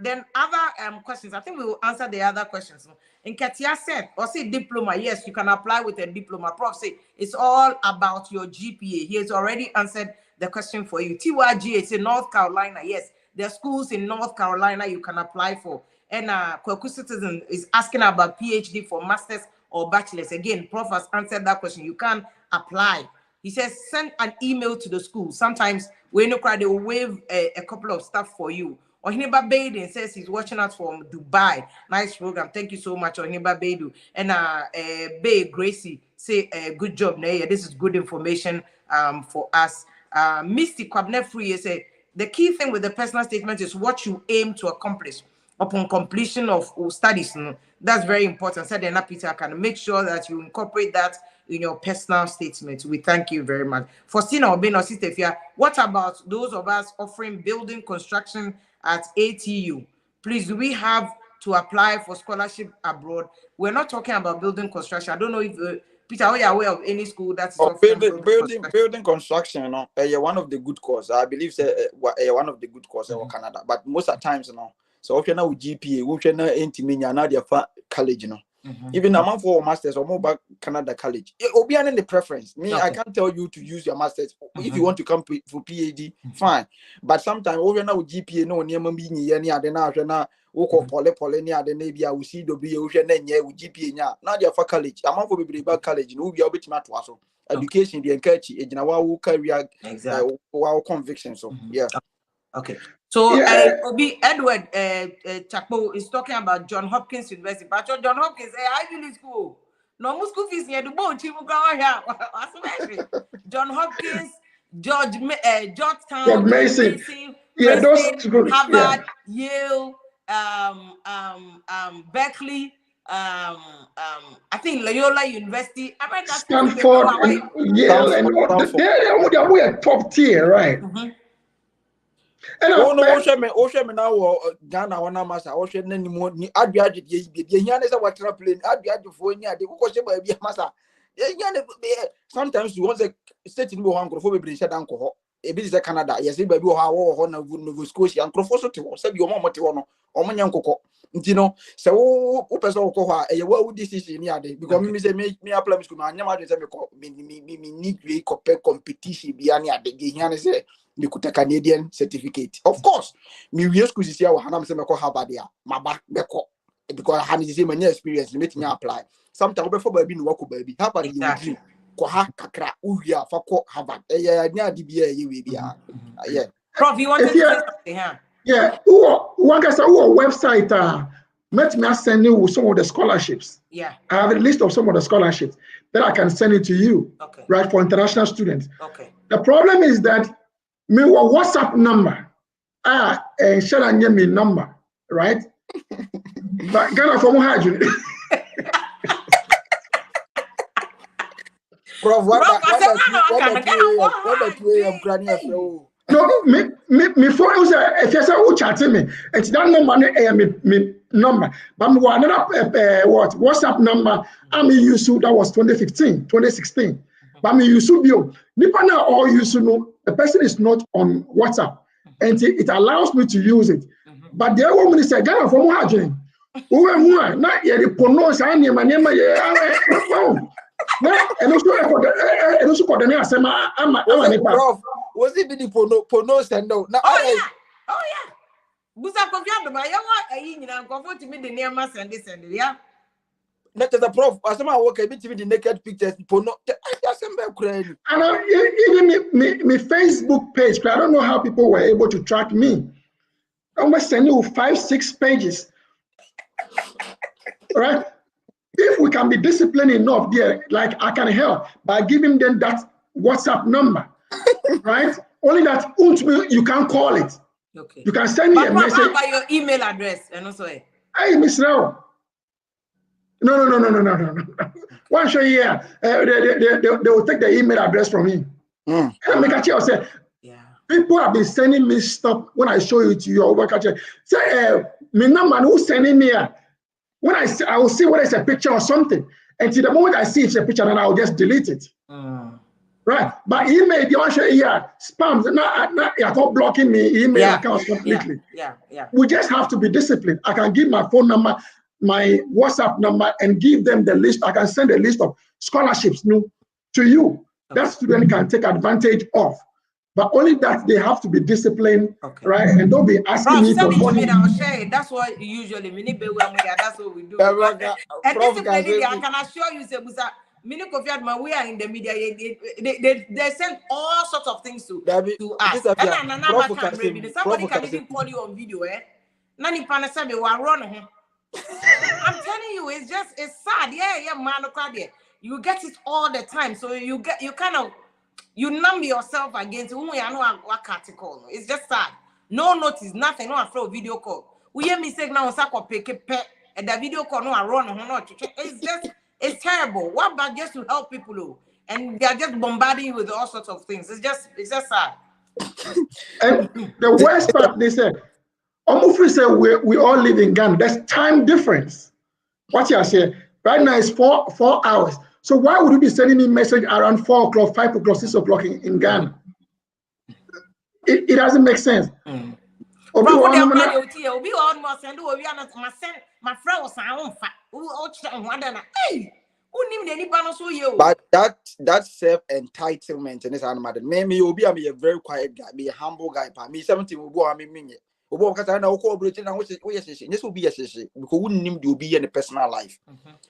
S3: Then other questions. I think we will answer the other questions. In Katia said, or say diploma, yes, you can apply with a diploma. Prof say it's all about your GPA. He has already answered the question for you. TYGA say North Carolina, yes, there are schools in North Carolina you can apply for. And Kwaku Citizen is asking about PhD for masters or bachelors. Again, Prof has answered that question. You can apply. He says send an email to the school. Sometimes when you cry, they will waive a couple of stuff for you. Ohiniba Baden says he's watching us from Dubai. Nice program. Thank you so much, Ohiniba Baidu. And Bay Gracie say good job. Yeah, this is good information for us. Misty Kwabnefree say the key thing with the personal statement is what you aim to accomplish upon completion of studies. That's very important. Said Peter can make sure that you incorporate that in your personal statement. We thank you very much. Faustina Obino Sister, what about those of us offering building construction at ATU? Please, do we have to apply for scholarship abroad? We're not talking about building construction. I don't know if Peter, are you aware of any school that is offering
S2: building construction? One of the good courses. I believe one of the good courses in Canada. But most of the times, so if you're now with GPA, if you're not into now they're college, even a man for masters or more back Canada college. It will be the preference. Me, okay. I can't tell you to use your masters. If you want to come for PhD, fine. But sometimes over now with GPA, no near me any other now. Pole near the Navy, I will see the be with GPA now. They're for college. A man for be back college. No, we are bit matter. Education, the encourage, career, our conviction. So yeah.
S3: Okay. So Obi Edward Chakpo is talking about John Hopkins University. But John Hopkins, Ivy League school. No school fees near the boat. John Hopkins, Georgetown,
S1: Mason.
S3: Princeton,
S1: those good.
S3: Harvard, Yale, Berkeley, I think Loyola University,
S1: Stanford, and Yale, and they're top tier, right?
S2: And Osha me now Ghana one massa Osha any more ni adwaje ye here is what plane adwaje for any ade ko she ba bia massa sometimes you want to state in one crofo be brisha dan ko ho e bi se Canada yes ba bi ho na Nova Scotia and crofo so te ho se bi o mo te ho no o mo nyan kokko nti no se wo person ko ho a ye wa wo decision ni ade because me say me apply me school ma nyama de se me ko me need we competition bi ani ade ge here is me kuta Canadian certificate. Of course, me we school this year wa hanam say me ko Harvard ya maba be ko because I had the same experience me me apply. Sometimes before baby no work baby Harvard you dream ko ha kakra uhia fa ko Harvard nya adi bia ye we bia. Yeah.
S3: Prof, you wanted to say something, huh?
S1: Yeah, one guy said, website let me send you some of the scholarships.
S3: Yeah.
S1: I have a list of some of the scholarships that I can send it to you, right, for international students.
S3: Okay.
S1: The problem is that me WhatsApp number, and share and me number, right? But Ghana from Hajun.
S2: Prof,
S1: no, me for you say if you say who chatting me, it's that number me number. But me another WhatsApp number I use that was 2016. But me use bio. Nipa na all use no the person is not on WhatsApp, and it allows me to use it. But the other woman say Ghana from Hajun. Who na ye the pronounce name and also for the name
S2: Prof, was it the pono send out?
S3: Oh yeah. Busa Kofiado, my young comfort to me the near mass and this and yeah.
S2: That is the prof. As I work a bit with the naked pictures, pono.
S1: And even me Facebook page, I don't know how people were able to track me. I'm sending you 5-6 pages. Right? If we can be disciplined enough there, like I can help by giving them that WhatsApp number, right? Only that you can call it.
S3: Okay.
S1: You can send me a message.
S3: How about your email address and also?
S1: Hey, Miss Rao. No. One show here, they will take the email address from me. And I make a check. Say, people have been sending me stuff when I show it to you. Over say, me number who's sending me. When I will see whether it's a picture or something. And to the moment I see it's a picture, then I'll just delete it. Right? But email, the answer here, spam, not blocking me email accounts completely.
S3: Yeah.
S1: We just have to be disciplined. I can give my phone number, my WhatsApp number, and give them the list. I can send a list of scholarships to you. That student can take advantage of. But only that they have to be disciplined, right? And don't be asking me for money.
S3: I'll share it. That's what usually that's what we do. And discipline, I can assure you, we are in the media. They send all sorts of things to us. Somebody can even call you on video. I'm telling you, it's sad. Yeah, man, you get it all the time. So you numb yourself against it's just sad. No notice, nothing, no after a video call. We hear mistake now and the video call no run. It's terrible. What about just to help people and they are just bombarding you with all sorts of things. It's just sad.
S1: And the worst part, they said, almost say we all live in Ghana. There's time difference. What you are saying right now is 4 hours. So why would you be sending me a message around 4 o'clock, 5 o'clock, 6 o'clock in Ghana? It doesn't make sense.
S3: My friend was
S2: but that self-entitlement and this animal, maybe you'll be a very quiet guy, be a humble guy. Me 17 will go on me. Because I know cooperation and this will be a session because wouldn't him do be in a personal life.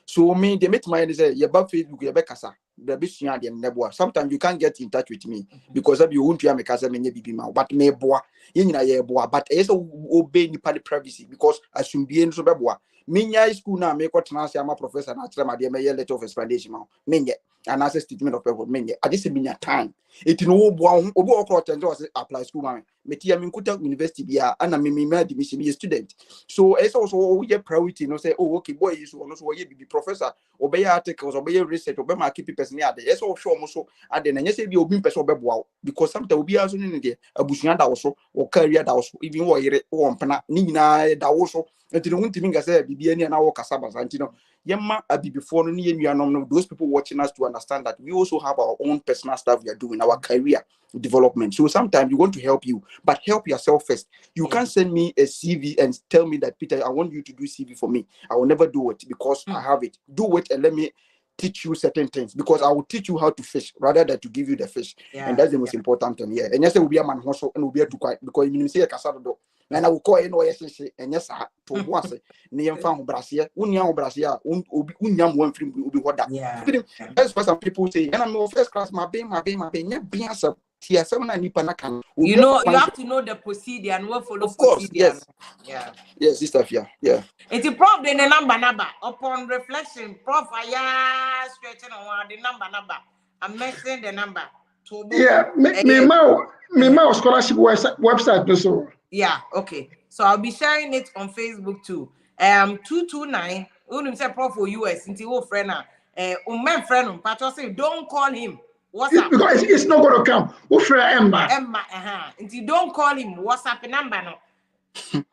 S2: So me, they met my say, your Facebook, your Becassa, the bisua de neboa. Sometimes you can't get in touch with me because of you won't hear me kasa me bibi ma but me boa ye nyina ye boa but e so obey nipa the privacy because assume be nso beboa menya school na me ko tena ase ama professor na tell ma de me letter of explanation ma menye an access statement of purpose menye I just say menya time it no boa obi okro tend to apply school ma me tia me nkuta university bia ana me admission be a student so it's also we get priority no say oh okay boy is one so ye be professor obey articles obey research obey market papers ni ade yes so sure mo so ade na nyese bi obi person obeboa because sometimes obi aso ni de abusua da wo so o career da wo so even wo yere wo mpena ni nyina da wo so enti no huntimi nga say bibia ni na wo kasa basanti no yemma abibifo no ni yenuanom no those people watching us to understand that we also have our own personal stuff we are doing our career development. So sometimes we want to help you, but help yourself first. You can't send me a CV and tell me that, Peter, I want you to do CV for me. I will never do it because I have it. Do it and let me teach you certain things because I will teach you how to fish rather than to give you the fish. And that's the most important thing. Yeah. And yes, it will be a man also and will be too quiet because you say a casado. And I will call in yes, and yes, to once near found Brasia, Unyam Brasia, Unyam one film will be what that. That's what some people say. And I'm first class, my baby, being some. You
S3: know, you have to know the procedure and what follow.
S2: Of course,
S3: procedure.
S2: Yes, sister, yeah.
S3: It's a prof the number. Upon reflection, prof, I stretching on the number. I'm mentioning the number.
S1: Me scholarship website also.
S3: Yeah, okay. So I'll be sharing it on Facebook too. 229. When say prof for US, into your friend my friend, Patrick say don't call him. WhatsApp.
S1: Because it's not going to come.
S3: Emma, and you don't call him WhatsApp number no.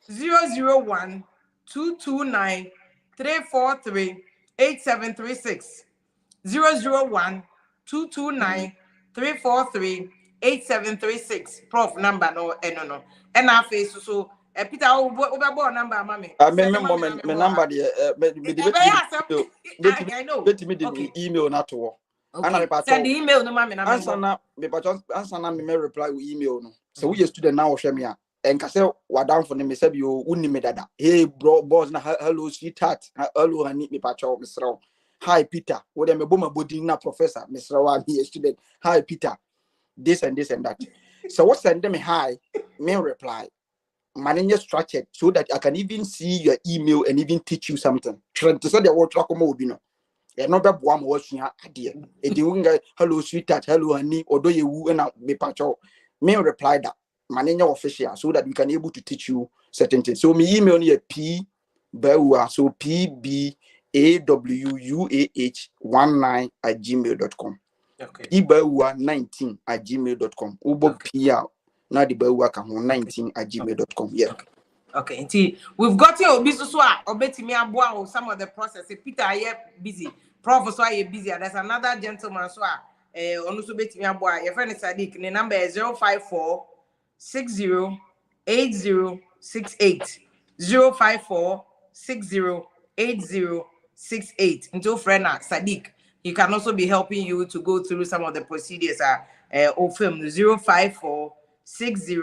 S3: 001 229 343 8736. 001 229 343 8736. Prof number no. And our face so Peter over number mommy.
S2: I remember my number
S3: I know.
S2: Okay. Email not to
S3: okay. Send the email no mommy.
S2: Answer na me reply with email no. So we a student now share me and ka say wadam for me say you unni me dada. Hey bro boss na hello sweetheart. Hello honey me pacho Mr. Hi Peter. What am me body na professor Mr. Wa be a student. Hi Peter. This and that. So what send them hi me reply. Manage structured so that I can even see your email and even teach you something. Trying to say the word track mo bi no. E no be boa mo wasua ade. E di winga hello sweetheart, hello honey, odo ye wu na me pacho. Me reply that manage official so that we can able to teach you certain things. So me email ni p bawa so pbawuah19@gmail.com.
S3: Okay.
S2: Ibawa19@gmail.com. Ubo pia na the bawa ka 19@gmail.com. Yeah.
S3: Okay, until we've got your business obetimi aboa some of the process. Peter are busy. Prof so are busy. There's another gentleman so also betimi aboa. Your friend is Sadiq. The number is 054 60 8068. 054 60 8068. Into friend Sadiq. He can also be helping you to go through some of the procedures of film 054 60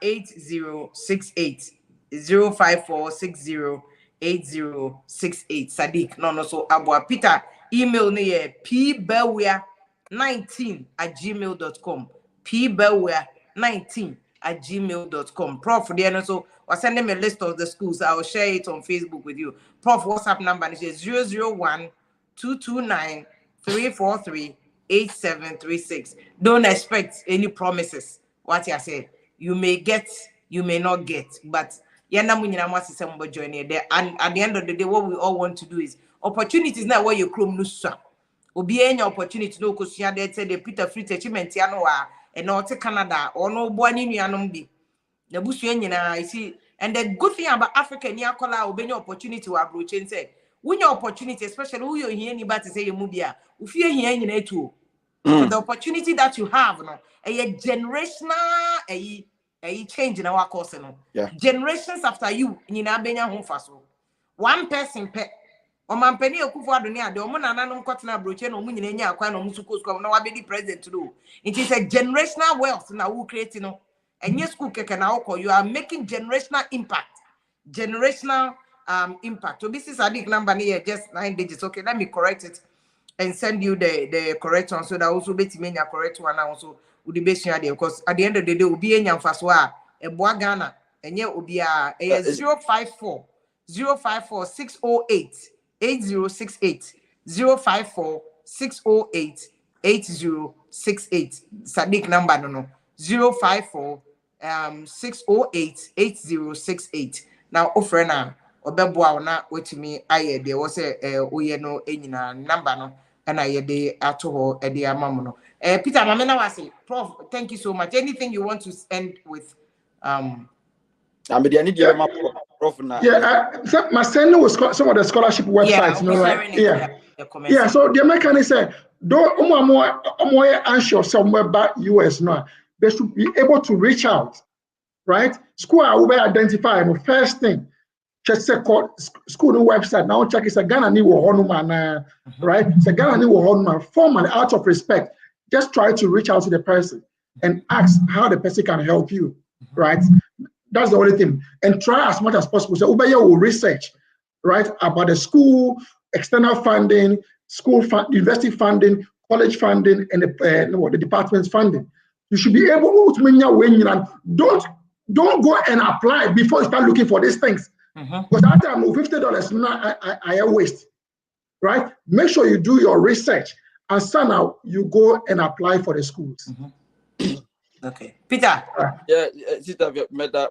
S3: 8068. 054 60 8068. Sadiq no so abua Peter email ne pbawuah19@gmail.com. pbawuah19@gmail.com. Prof there no so was sending me a list of the schools. I will share it on Facebook with you. Prof WhatsApp number is 001 229 343 8736. Don't expect any promises. What I say, you may get, you may not get, but and at the end of the day, what we all want to do is opportunities. Now, where you chrome nusa, obi any opportunity no kusia. They say the Peter free achievement yanoa and not to Canada or no boani nianombi. The bush I see, and the good thing about Africa near kola obey opportunity to approach and say. When your opportunity, especially who you hear anybody say you move here, if you're here in it too, so the opportunity that you have, no, a generational a change in our course, no, generations after you, in Abenya home faso. One person pet. O man penny okufu adunia de o na nanom kwatena broche na omu nyina nya akwa na omu school na wa be the president do. It is a generational wealth na we create no. Enye school keke na okọ, you are making generational impact. Generational impact. So this is a big number here, just 9 digits. Okay, let me correct it. and send you the correct one so that also bet me your correct one also would be best because at the end of the day will be any fast wa a boa Ghana and yet will be a 054 608 8068 054 608 8068 Sadiq number no 054 608 8068 now offer na obeboa na wetimi aye de wo se oye no enyina number no na ye de ato ho e de amam no Peter Mamena wase prof, thank you so much. Anything you want to end with
S2: I'm the need you prof na
S1: my son was some of the scholarship websites, right? Yeah, so the American say though anxious somewhere back US now, they should be able to reach out, right? School will be identified first thing. Just say school website now check is a Ghana ni wo honuma, right? It's a Ghana ni wo honuma. Formally, out of respect, just try to reach out to the person and ask how the person can help you, right? That's the only thing. And try as much as possible. So Ubaya will research, right, about the school, external funding, school university funding, college funding, and the department's funding. You should be able to don't go and apply before you start looking for these things. Because that time $50 I waste, right? Make sure you do your research and so now you go and apply for the schools.
S3: Okay, Peter.
S2: Yeah, sister, meda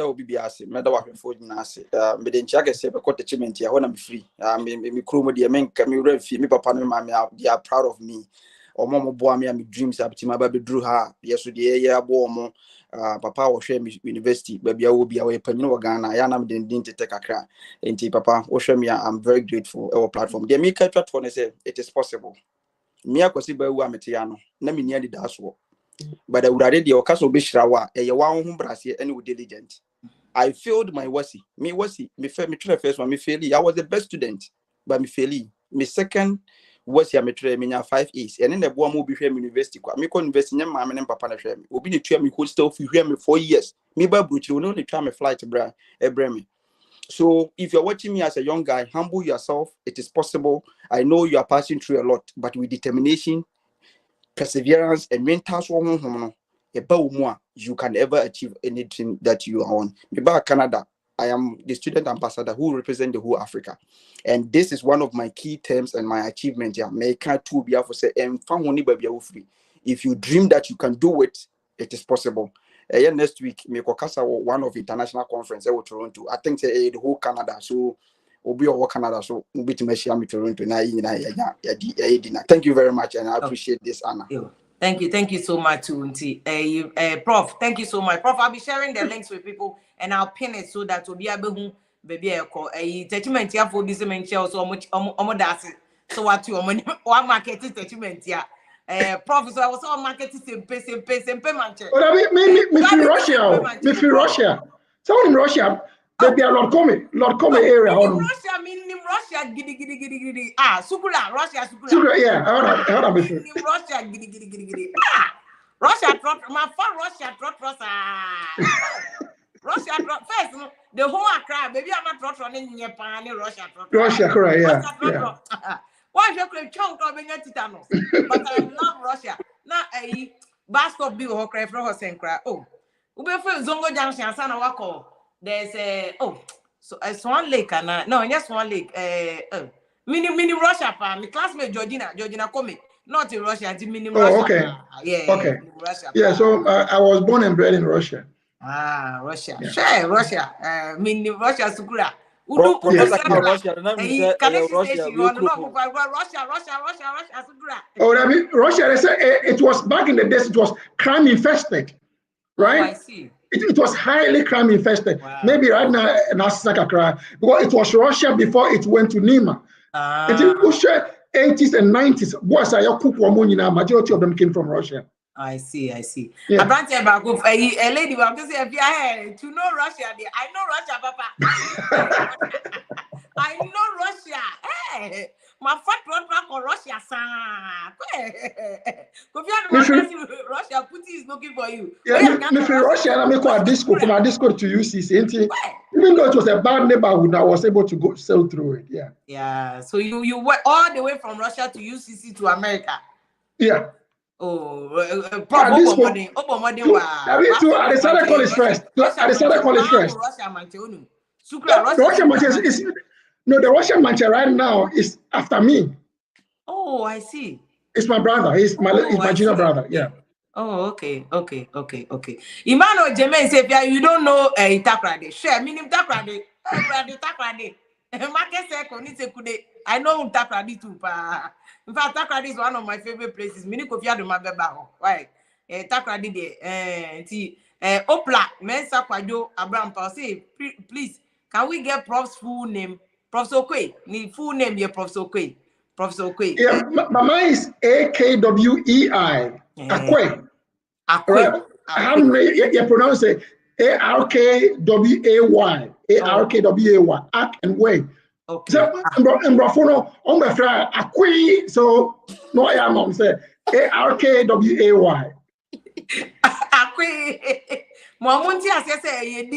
S2: obi bi ase, meda wa hwefo nyina ase. Me de nchia kese be ko teachment ya ho na me free. Me kuro de me nka me refi me papa no ma me they are proud of me. Omo mo boa me dreams abitima ba be dru ha. Yeso de ye abo omo papa wo hwe me university ba bia wo bia wo panyin wo Ghana ya na me den tete kakra. Enti papa wo hwe me I'm very grateful our platform. De me ka twat for say it is possible. Me akosi ba wu amete ya no na me ni adi da so. But I would already okaso be shrawa e ye wa ho brase any diligent. I failed my wasi. Me try first one me fail. I was the best student, but me fail. Me second wasi I me try me 5 A's. And then the boy mo be here university kwa. Me ko university nyam ma me ne papa na hwe me. Obi ne tua me hostel fi hwe me 4 years. Me ba bruchi no ne try me flight bra me. So if you're watching me as a young guy, humble yourself. It is possible. I know you are passing through a lot, but with determination, perseverance and mental you can ever achieve anything that you are on. About Canada, I am the student ambassador who represent the whole Africa, and this is one of my key terms and my achievement. Yeah, if you dream that you can do it, it is possible. Next week, one of international conference in Toronto. I think the whole Canada. So Obi or Canada, so Obi to me Toronto. Thank you very much, and I appreciate this, Anna.
S3: Thank you so much, Unti. Prof, thank you so much. Prof, I'll be sharing the links with people and I'll pin it so that we'll be able to baby attachment here for this mention so much so what you one market attachment here. Prof, so I was all marketing simple manche.
S1: Well, me from Russia. Someone in Russia. Maybe a Lord Come area.
S3: Russia, giddy. Sukula, Russia.
S1: Yeah, I heard of it.
S3: Russia, giddy. Russia, my phone, Russia. Russia, first, the whole Accra, baby, I'm not running in Japan,
S1: Russia, correct, yeah.
S3: Why you claim chunk of Titanos? But I love Russia. Now, a basket bill or cry for her cry. Oh, Ube Zongo Junction, San Wako. There's a Swan Lake and no, yes, Swan Lake. Mini Russia, my classmate Georgina Come, not in Russia, mini Russia.
S1: Okay.
S3: Okay.
S1: Russia. Yeah, so I was born and bred in Russia.
S3: Russia. Yeah. Sure, Russia. Mini Russia Sukura.
S2: Russia.
S1: Oh, I mean, Russia. They say it was back in the days. It was crime infested, right?
S3: Oh, I see.
S1: It was highly crime infested. Wow. Maybe right now, because it was Russia before it went to Nima. Until 80s and 90s, majority of them came from Russia.
S3: I see. Yeah. A lady will say, if you are to know Russia, I know Russia, Papa. I know Russia. Hey, my fat run Russia, Russia, Putin is looking for you.
S1: Yeah, if Russia, I make a disco from a disco to UCC. Even though it was a bad neighborhood, I was able to go sail through it. Yeah.
S3: Yeah. So you went all the way from Russia to UCC to America.
S1: Yeah.
S3: Oh,
S1: At this point,
S3: I
S1: mean, I decided college first. I decided college first. The Russian Manchester is no, the Russian Manchester right now is after me.
S3: Oh, I see.
S1: It's my brother. He's my junior brother. Yeah.
S3: Oh, okay. Imano Jemen say you don't know Takrade. Share minim Takrade. Takrade. Market say I know Takrade too. In fact, Takrade is one of my favorite places. Mini Kofia do Mabeba. Right. Takrade there. Opla Mensa Kwajo Abraham Paul say please can we get Prof's full name? Prof Okwe. Ni full name here Prof Okwe. Professor Okwe.
S1: Yeah, mine is AKWEI. Akwe.
S3: Akwe.
S1: Right? You pronounce it ARKWAY. ARKWAY. Ak and way.
S3: Okay.
S1: So, Mbrofono, on the fly, Akwe. So, no, I am say ARKWAY.
S3: Akwe. Mwamunti as say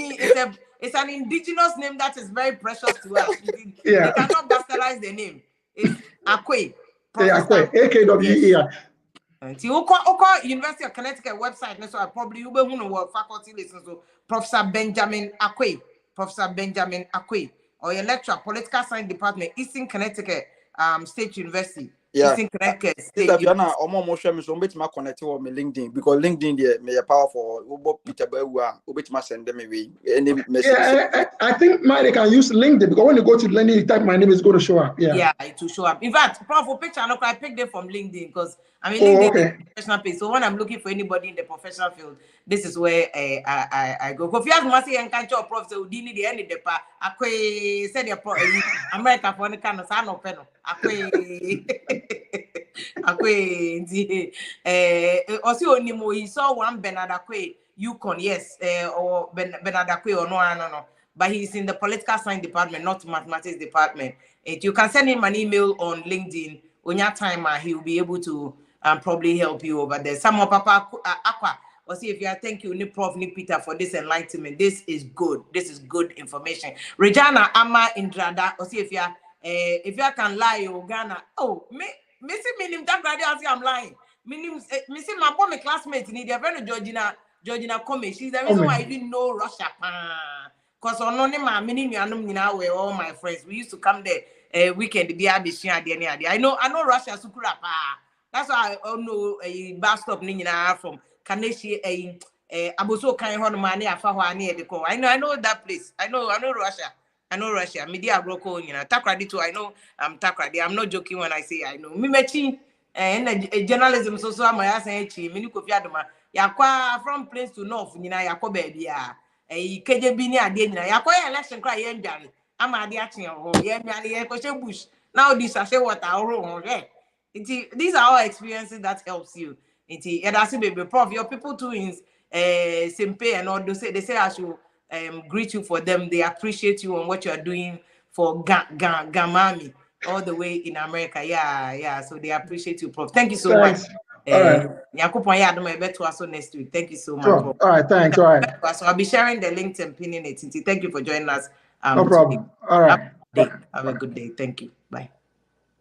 S3: it's an indigenous name that is very precious to us.
S1: Yeah.
S3: They cannot bastardize the name. It's Akwe.
S1: Akwe. AKWEI.
S3: See, University of Connecticut website, so I probably you will faculty listen to Professor Benjamin Akwe, or your lecturer, Political Science Department, Eastern Connecticut State University.
S2: Yeah.
S3: Eastern Connecticut State
S2: University. Connect to my LinkedIn because LinkedIn there may powerful. Peter send them away.
S1: Yeah, I think they can use LinkedIn because when you go to LinkedIn, you type my name is going to show up. Yeah,
S3: it will show up. In fact, Prof, picture I picked it from LinkedIn because LinkedIn is professional page. So when I'm looking for anybody in the professional field, this is where I go. If you ask me, I can't show Prof. So do you need the end of the part? I said America for any kind of sign of pen. Also, he saw one Bernard Akwe, Yukon, yes, or Bernard Akwe, or no. But he's in the political science department, not mathematics department. You can send him an email on LinkedIn. On your time, he will be able to probably help you over there. Some of Papa Aqua, or see if you thank you, Prof. Peter, for this enlightenment. This is good. This is good information. Regina Ama Indrada, or see if you can lie, Ghana. Oh, me see me that radio, I'm lying. Me see my bomb classmate need a friend Georgina Come. She's the reason why I didn't know Russia. Because on where all my friends, we used to come there weekend. I know Russia Sukura. That's why I know a bus stop from Kaneshi Abuso kind of money I know that place. I know Russia. Media Broko, Takradi too. I know I'm Takradi. I'm not joking when I say I know. Mimechi and journalism so my ass and Miniko Fiadoma. Yakwa from place to north, Yako baby. KJB near Dina. Yakwa election cry Yanjari. I'm a diaction or Yami Bush. Now this I say what I wrong. These are all experiences that helps you. And I say, baby, Prof, your people too in Simpe and all they say I should greet you for them. They appreciate you on what you are doing for Gamami all the way in America. Yeah. So they appreciate you, Prof. Thank you so much.
S1: All right.
S3: Next week. Thank you so much.
S1: Sure. All right. Thanks. All right.
S3: So I'll be sharing the link and pinning it. Thank you for joining us.
S1: No problem. All right.
S3: Have a good day. Thank you. Bye.